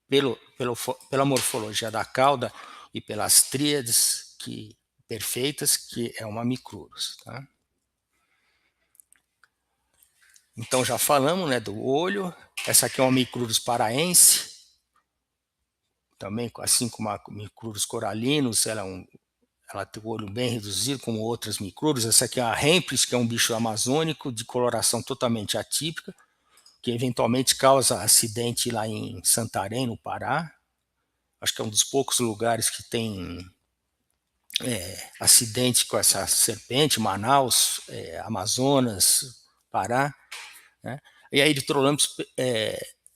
pela morfologia da cauda e pelas tríades perfeitas, que é uma micrurus, tá? Então já falamos, né, do olho. Essa aqui é uma micrurus paraense, também assim como a micrurus coralinos, ela tem o olho bem reduzido, como outras micrurus. Essa aqui é a Hempris, que é um bicho amazônico de coloração totalmente atípica, que eventualmente causa acidente lá em Santarém, no Pará. Acho que é um dos poucos lugares que tem acidente com essa serpente, Manaus, Amazonas, Pará, né? E a Erythrolampus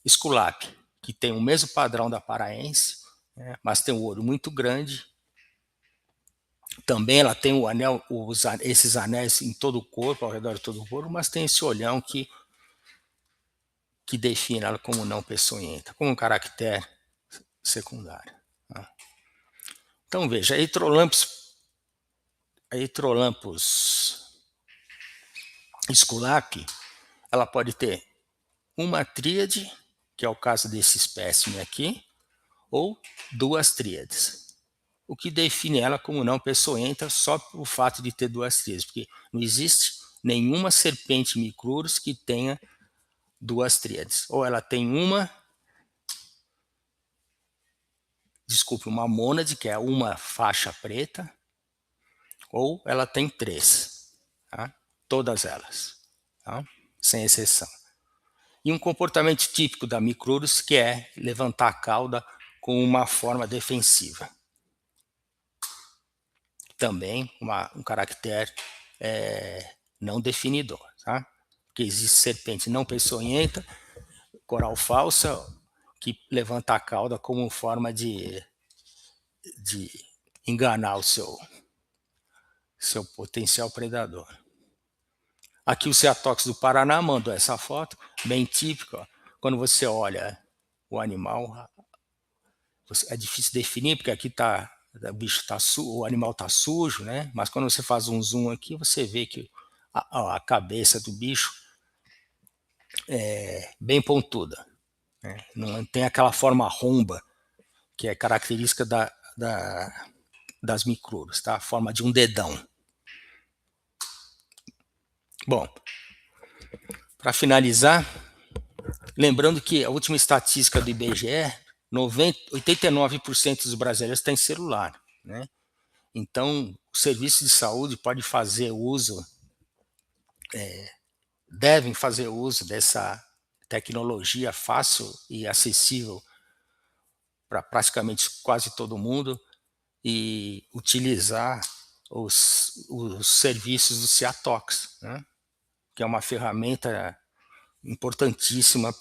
esculape, que tem o mesmo padrão da paraense, né? Mas tem um olho muito grande. Também ela tem o anel, esses anéis em todo o corpo, ao redor de todo o corpo, mas tem esse olhão que define ela como não peçonhenta, como um caractere secundário, tá? Então veja, a Erythrolampus esculape, ela pode ter uma tríade, que é o caso desse espécime aqui, ou 2 tríades. O que define ela como não peçonhenta só o fato de ter 2 tríades, porque não existe nenhuma serpente micrurus que tenha 2 tríades. Ou ela tem uma mônade, que é uma faixa preta, ou ela tem 3, tá? Todas elas, tá? Sem exceção. E um comportamento típico da micrurus, que é levantar a cauda com uma forma defensiva. Também um caractere não definidor, tá? Porque existe serpente não peçonhenta, coral falsa, que levanta a cauda como forma de enganar o seu potencial predador. Aqui o Ceatox do Paraná mandou essa foto, bem típica, ó. Quando você olha o animal, é difícil definir, porque aqui o animal está sujo, né? Mas quando você faz um zoom aqui, você vê que a cabeça do bicho é bem pontuda, né? Não tem aquela forma romba, que é característica das micrúrios, tá? A forma de um dedão. Bom, para finalizar, lembrando que a última estatística do IBGE, 89% dos brasileiros têm celular, né? Então, o serviço de saúde pode fazer uso, devem fazer uso dessa tecnologia fácil e acessível para praticamente quase todo mundo e utilizar os serviços do Ciatox, né? Que é uma ferramenta importantíssima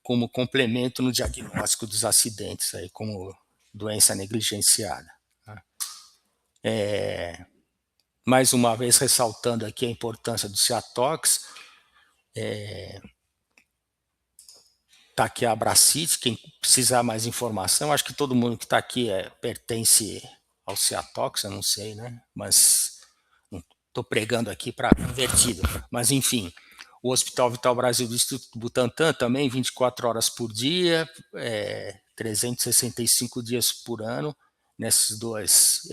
como complemento no diagnóstico dos acidentes, aí, como doença negligenciada. Mais uma vez ressaltando aqui a importância do Ciatox, está aqui a Abracite, quem precisar mais informação, acho que todo mundo que está aqui pertence ao Ciatox, eu não sei, né? Mas não estou pregando aqui para invertido. Mas, enfim, o Hospital Vital Brasil do Instituto Butantan também, 24 horas por dia, 365 dias por ano, nesses dois.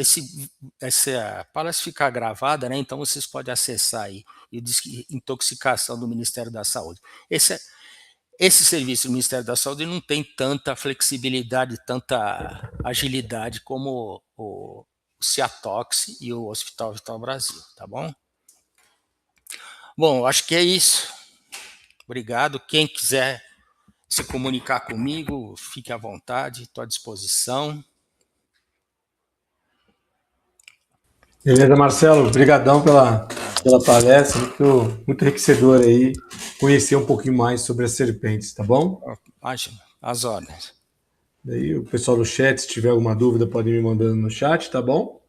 Essa palestra fica gravada, né? Então vocês podem acessar aí, e o Disque Intoxicação do Ministério da Saúde. Esse serviço do Ministério da Saúde não tem tanta flexibilidade, tanta agilidade como o Ciatox e o Hospital Vital Brasil, tá bom? Bom, acho que é isso. Obrigado. Quem quiser se comunicar comigo, fique à vontade, estou à disposição. Beleza, Marcelo, obrigadão pela palestra, muito enriquecedor aí, conhecer um pouquinho mais sobre as serpentes, tá bom? Imagina, às ordens. Daí o pessoal do chat, se tiver alguma dúvida, pode me mandando no chat, tá bom?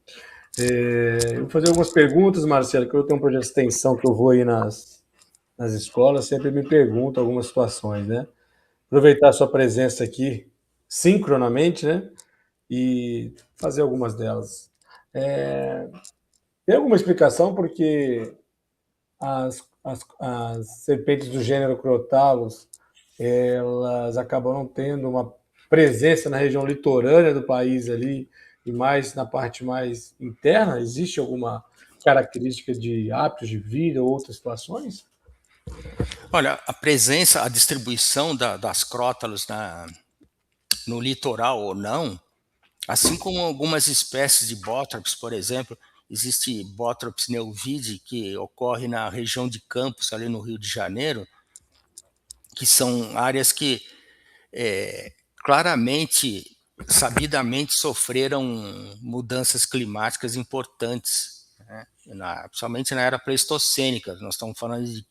Eu vou fazer algumas perguntas, Marcelo, que eu tenho um projeto de extensão que eu vou aí nas escolas, sempre me perguntam algumas situações, né? Aproveitar a sua presença aqui, sincronamente, né? E fazer algumas delas. Tem alguma explicação porque as serpentes do gênero Crotalus, elas acabam não tendo uma presença na região litorânea do país ali e mais na parte mais interna? Existe alguma característica de hábitos de vida ou outras situações? Olha, a presença, a distribuição das crótalos no litoral ou não, assim como algumas espécies de bótrops, por exemplo, existe Botrops neovide, que ocorre na região de Campos, ali no Rio de Janeiro, que são áreas que claramente, sabidamente sofreram mudanças climáticas importantes, né? Principalmente na era pleistocênica. Nós estamos falando de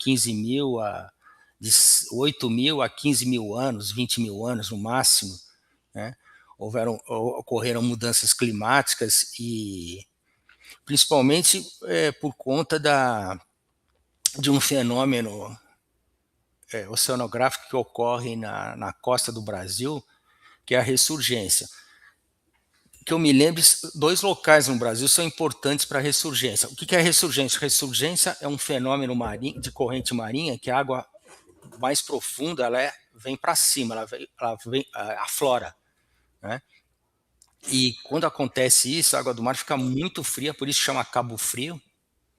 8 mil a 15 mil anos, 20 mil anos no máximo, né? Ocorreram mudanças climáticas e principalmente por conta de um fenômeno oceanográfico que ocorre na costa do Brasil, que é a ressurgência. Que eu me lembre, 2 locais no Brasil são importantes para a ressurgência. O que é a ressurgência? Ressurgência é um fenômeno marinho, de corrente marinha, que a água mais profunda vem para cima, ela vem, aflora, né? E quando acontece isso, a água do mar fica muito fria, por isso chama Cabo Frio,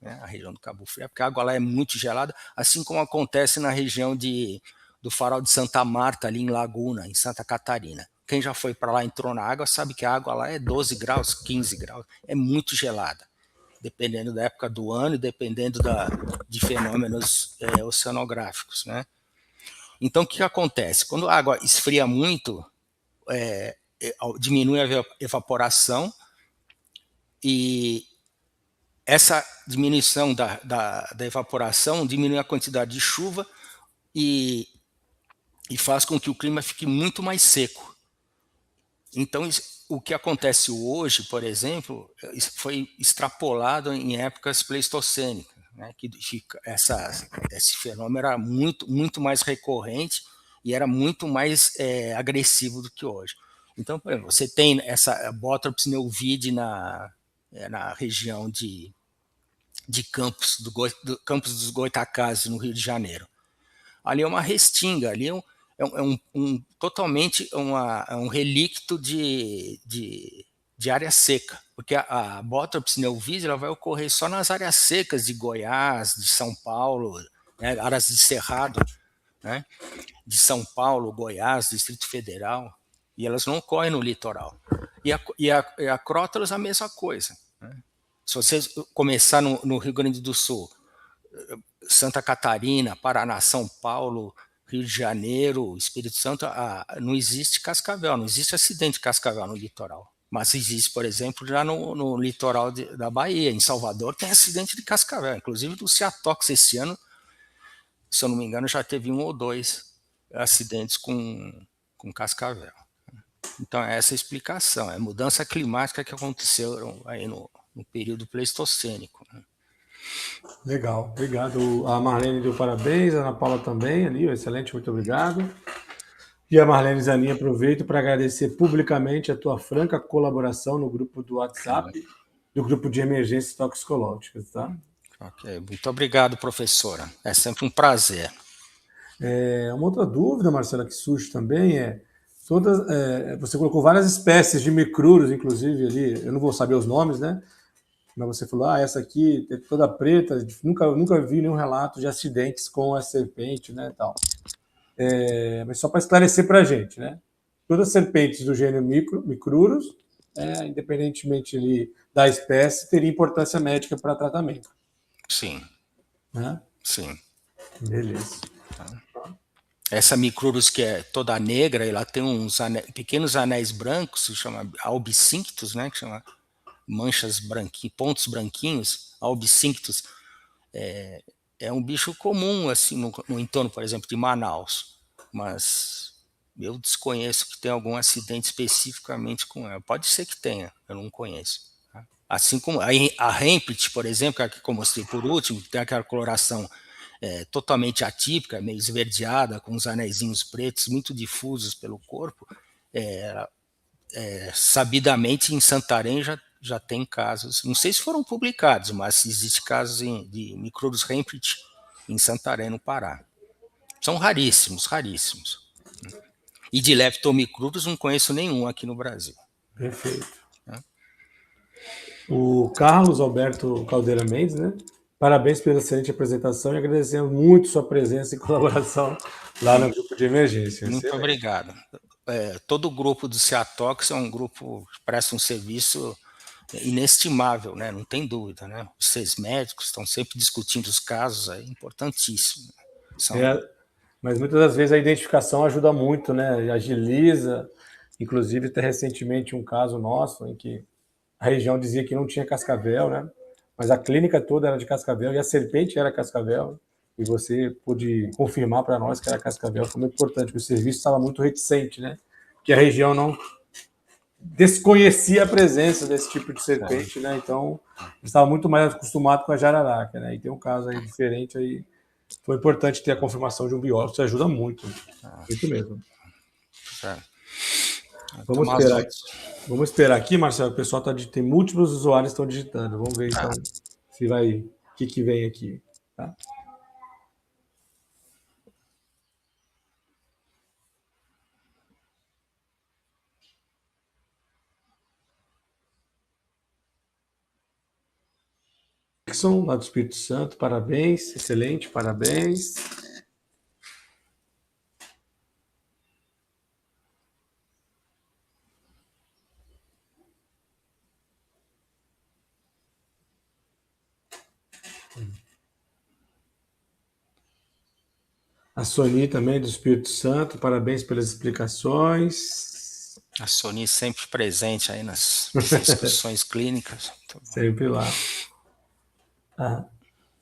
né? A região do Cabo Frio, porque a água lá é muito gelada, assim como acontece na região do Farol de Santa Marta, ali em Laguna, em Santa Catarina. Quem já foi para lá, entrou na água, sabe que a água lá é 12 graus, 15 graus, é muito gelada, dependendo da época do ano e dependendo de fenômenos oceanográficos, né? Então, o que acontece? Quando a água esfria muito, diminui a evaporação e essa diminuição da evaporação diminui a quantidade de chuva e faz com que o clima fique muito mais seco. Então, o que acontece hoje, por exemplo, foi extrapolado em épocas pleistocênicas, né, que esse fenômeno era muito, muito mais recorrente e era muito mais agressivo do que hoje. Então, por exemplo, você tem essa Botrops neovide na região de Campos dos Goytacazes, no Rio de Janeiro. Ali é uma restinga, ali totalmente um relíquio de área seca, porque a Bothrops neovis ela vai ocorrer só nas áreas secas de Goiás, de São Paulo, né, áreas de cerrado, né, de São Paulo, Goiás, Distrito Federal, e elas não ocorrem no litoral. E a Crótalos a mesma coisa. Né? Se você começar no Rio Grande do Sul, Santa Catarina, Paraná, São Paulo, Rio de Janeiro, Espírito Santo, não existe cascavel, não existe acidente de cascavel no litoral. Mas existe, por exemplo, já no litoral da Bahia, em Salvador, tem acidente de cascavel. Inclusive do Ciatox esse ano, se eu não me engano, já teve 1 ou 2 acidentes com cascavel. Então, é essa a explicação, é a mudança climática que aconteceu aí no período pleistocênico. Né? Legal, obrigado. A Marlene deu parabéns, a Ana Paula também ali, excelente, muito obrigado. E a Marlene Zanin, aproveito para agradecer publicamente a tua franca colaboração no grupo do WhatsApp, do grupo de emergências toxicológicas, tá? Ok, muito obrigado, professora. É sempre um prazer. Uma outra dúvida, Marcela, que surge também você colocou várias espécies de micruros, inclusive ali, eu não vou saber os nomes, né? Mas você falou, essa aqui é toda preta, nunca vi nenhum relato de acidentes com a serpente, né, tal. Mas só para esclarecer para a gente, né? Todas as serpentes do gênero micruros, independentemente ali da espécie, teria importância médica para tratamento. Sim. Né? Sim. Beleza. Essa micrurus que é toda negra, ela tem uns pequenos anéis brancos, que chama albicinctus, né? Que chama manchas branquinhas, pontos branquinhos, albicinctus. É um bicho comum assim no entorno, por exemplo, de Manaus, mas eu desconheço que tenha algum acidente especificamente com ela. Pode ser que tenha, eu não conheço. Tá? Assim como a Hempit, por exemplo, que eu mostrei por último, que tem aquela coloração totalmente atípica, meio esverdeada, com uns anéisinhos pretos muito difusos pelo corpo, sabidamente em Santarém já tem casos, não sei se foram publicados, mas existe casos de micrurus Hempit em Santarém, no Pará. São raríssimos, raríssimos. E de leptomicrurus não conheço nenhum aqui no Brasil. Perfeito. O Carlos Alberto Caldeira Mendes, né? Parabéns pela excelente apresentação e agradecemos muito sua presença e colaboração lá no grupo de emergência. Muito obrigado. Todo o grupo do Ciatox é um grupo que presta um serviço inestimável, né? Não tem dúvida, né? Vocês médicos estão sempre discutindo os casos, é importantíssimo. Mas muitas das vezes a identificação ajuda muito, né? Agiliza. Inclusive, até recentemente um caso nosso em que a região dizia que não tinha cascavel, né? Mas a clínica toda era de cascavel e a serpente era cascavel. E você pôde confirmar para nós que era cascavel. Foi muito importante, porque o serviço estava muito reticente, né? Que a região não desconhecia a presença desse tipo de serpente, né? Então, estava muito mais acostumado com a jararaca, né? E tem um caso aí diferente aí. Foi importante ter a confirmação de um biólogo, isso ajuda muito. Muito mesmo. Vamos esperar aqui, Marcelo. O pessoal tem múltiplos usuários que estão digitando. Vamos ver então se vai. O que vem aqui. Tá? Jackson, lá do Espírito Santo, parabéns, excelente, parabéns. A Sony também do Espírito Santo, parabéns pelas explicações. A Sony sempre presente aí nas discussões clínicas. Sempre lá. A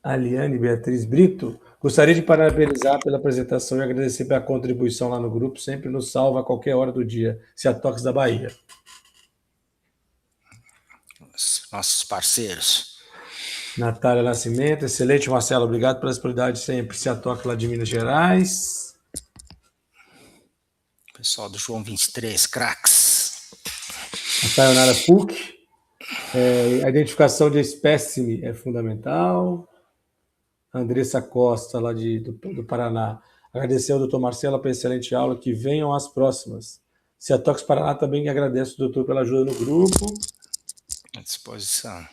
Aliane Beatriz Brito, gostaria de parabenizar pela apresentação e agradecer pela contribuição lá no grupo, sempre nos salva a qualquer hora do dia. Ciatox da Bahia. Nossos parceiros. Natália Nascimento, excelente, Marcelo, obrigado pela disponibilidade sempre. Ciatox lá de Minas Gerais. Pessoal do João 23, craques. A Sayonara PUC. A identificação de espécime é fundamental. Andressa Costa, lá do Paraná. Agradecer ao doutor Marcelo pela excelente aula, que venham as próximas. Ciatox Paraná também agradece o doutor pela ajuda no grupo. À disposição.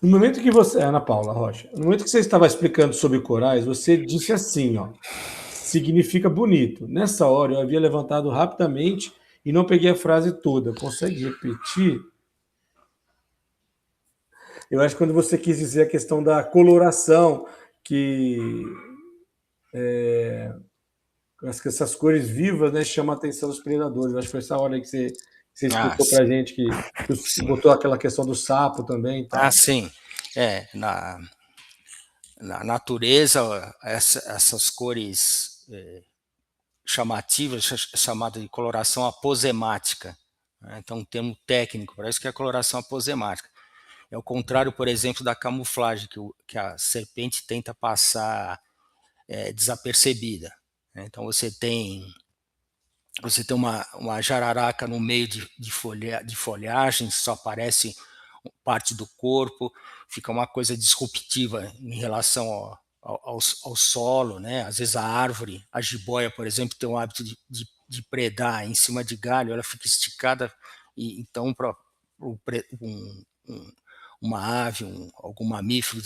No momento que você... Ana Paula Rocha, no momento que você estava explicando sobre corais, você disse assim, ó, significa bonito. Nessa hora eu havia levantado rapidamente e não peguei a frase toda. Consegue repetir? Eu acho que quando você quis dizer a questão da coloração, que acho que essas cores vivas, né, chamam a atenção dos predadores. Eu acho que foi essa hora aí que você explicou para a gente, que botou aquela questão do sapo também. E tal. Sim. Na natureza, essas cores chamativas, chamada de coloração aposemática. Né? Então, um termo técnico para isso que é a coloração aposemática. É o contrário, por exemplo, da camuflagem, que a serpente tenta passar desapercebida. Né? Então, você tem uma jararaca no meio de folhagem, só aparece parte do corpo, fica uma coisa disruptiva em relação ao solo, né? Às vezes a árvore, a jiboia, por exemplo, tem o hábito de predar em cima de galho, ela fica esticada, e então uma ave, algum mamífero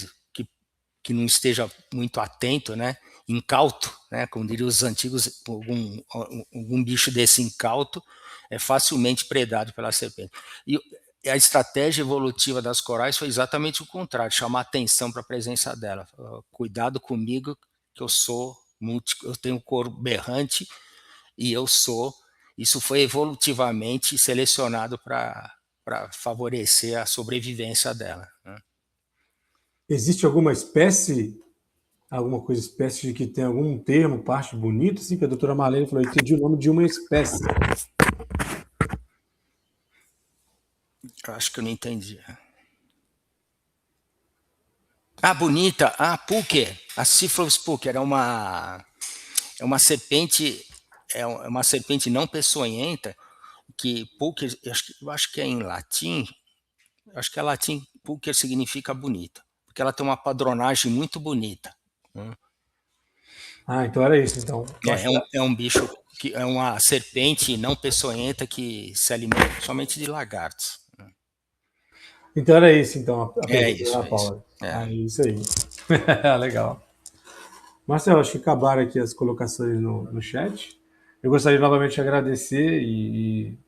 que não esteja muito atento, né, incauto, né, como diriam os antigos, algum bicho desse incauto é facilmente predado pela serpente. E a estratégia evolutiva das corais foi exatamente o contrário, chamar atenção para a presença dela. Cuidado comigo, que eu tenho cor berrante e isso foi evolutivamente selecionado para favorecer a sobrevivência dela. Né? Existe alguma espécie de que tem algum termo, parte bonita, assim, que a doutora Marlene falou, eu entendi o nome de uma espécie. Eu acho que eu não entendi. Bonita. Pucker. A Cephalus pucker é uma serpente, uma serpente não peçonhenta, que pucker, eu acho que é em latim, acho que é latim, pucker significa bonita, porque ela tem uma padronagem muito bonita. Então era isso, então. É um bicho, que é uma serpente não peçonhenta que se alimenta somente de lagartos. Então era isso, então, a pergunta da Paula. Isso aí. Legal. Marcelo, acho que acabaram aqui as colocações no chat. Eu gostaria novamente de agradecer e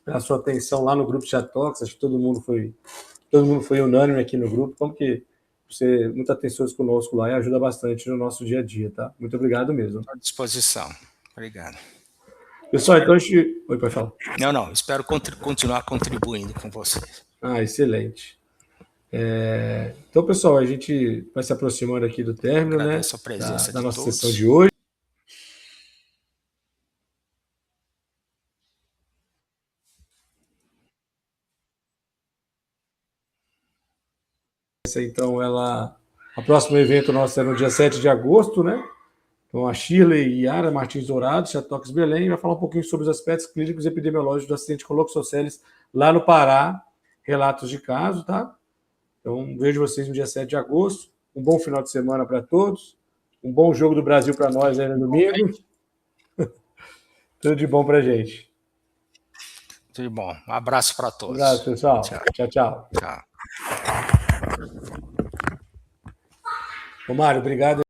pela sua atenção lá no grupo Ciatox. Acho que todo mundo foi unânime aqui no grupo, como que você muito atencioso conosco lá e ajuda bastante no nosso dia a dia, tá? Muito obrigado mesmo. À disposição. Obrigado. Pessoal, então a gente... Oi, pode falar. Não, espero continuar contribuindo com vocês. Excelente. Então, pessoal, a gente vai se aproximando aqui do término, né, a presença da nossa todos. sessão de hoje. Então, a próximo evento nosso é no dia 7 de agosto, né? Então, a Shirley Yara Martins Dourado, Ciatox Belém, vai falar um pouquinho sobre os aspectos clínicos e epidemiológicos do acidente com Loxoceles lá no Pará, relatos de caso, tá? Então, vejo vocês no dia 7 de agosto. Um bom final de semana para todos. Um bom jogo do Brasil para nós aí no domingo. Tudo de bom para a gente. Tudo de bom. Um abraço para todos. Um abraço, pessoal. Tchau. Ô, Mário, obrigado.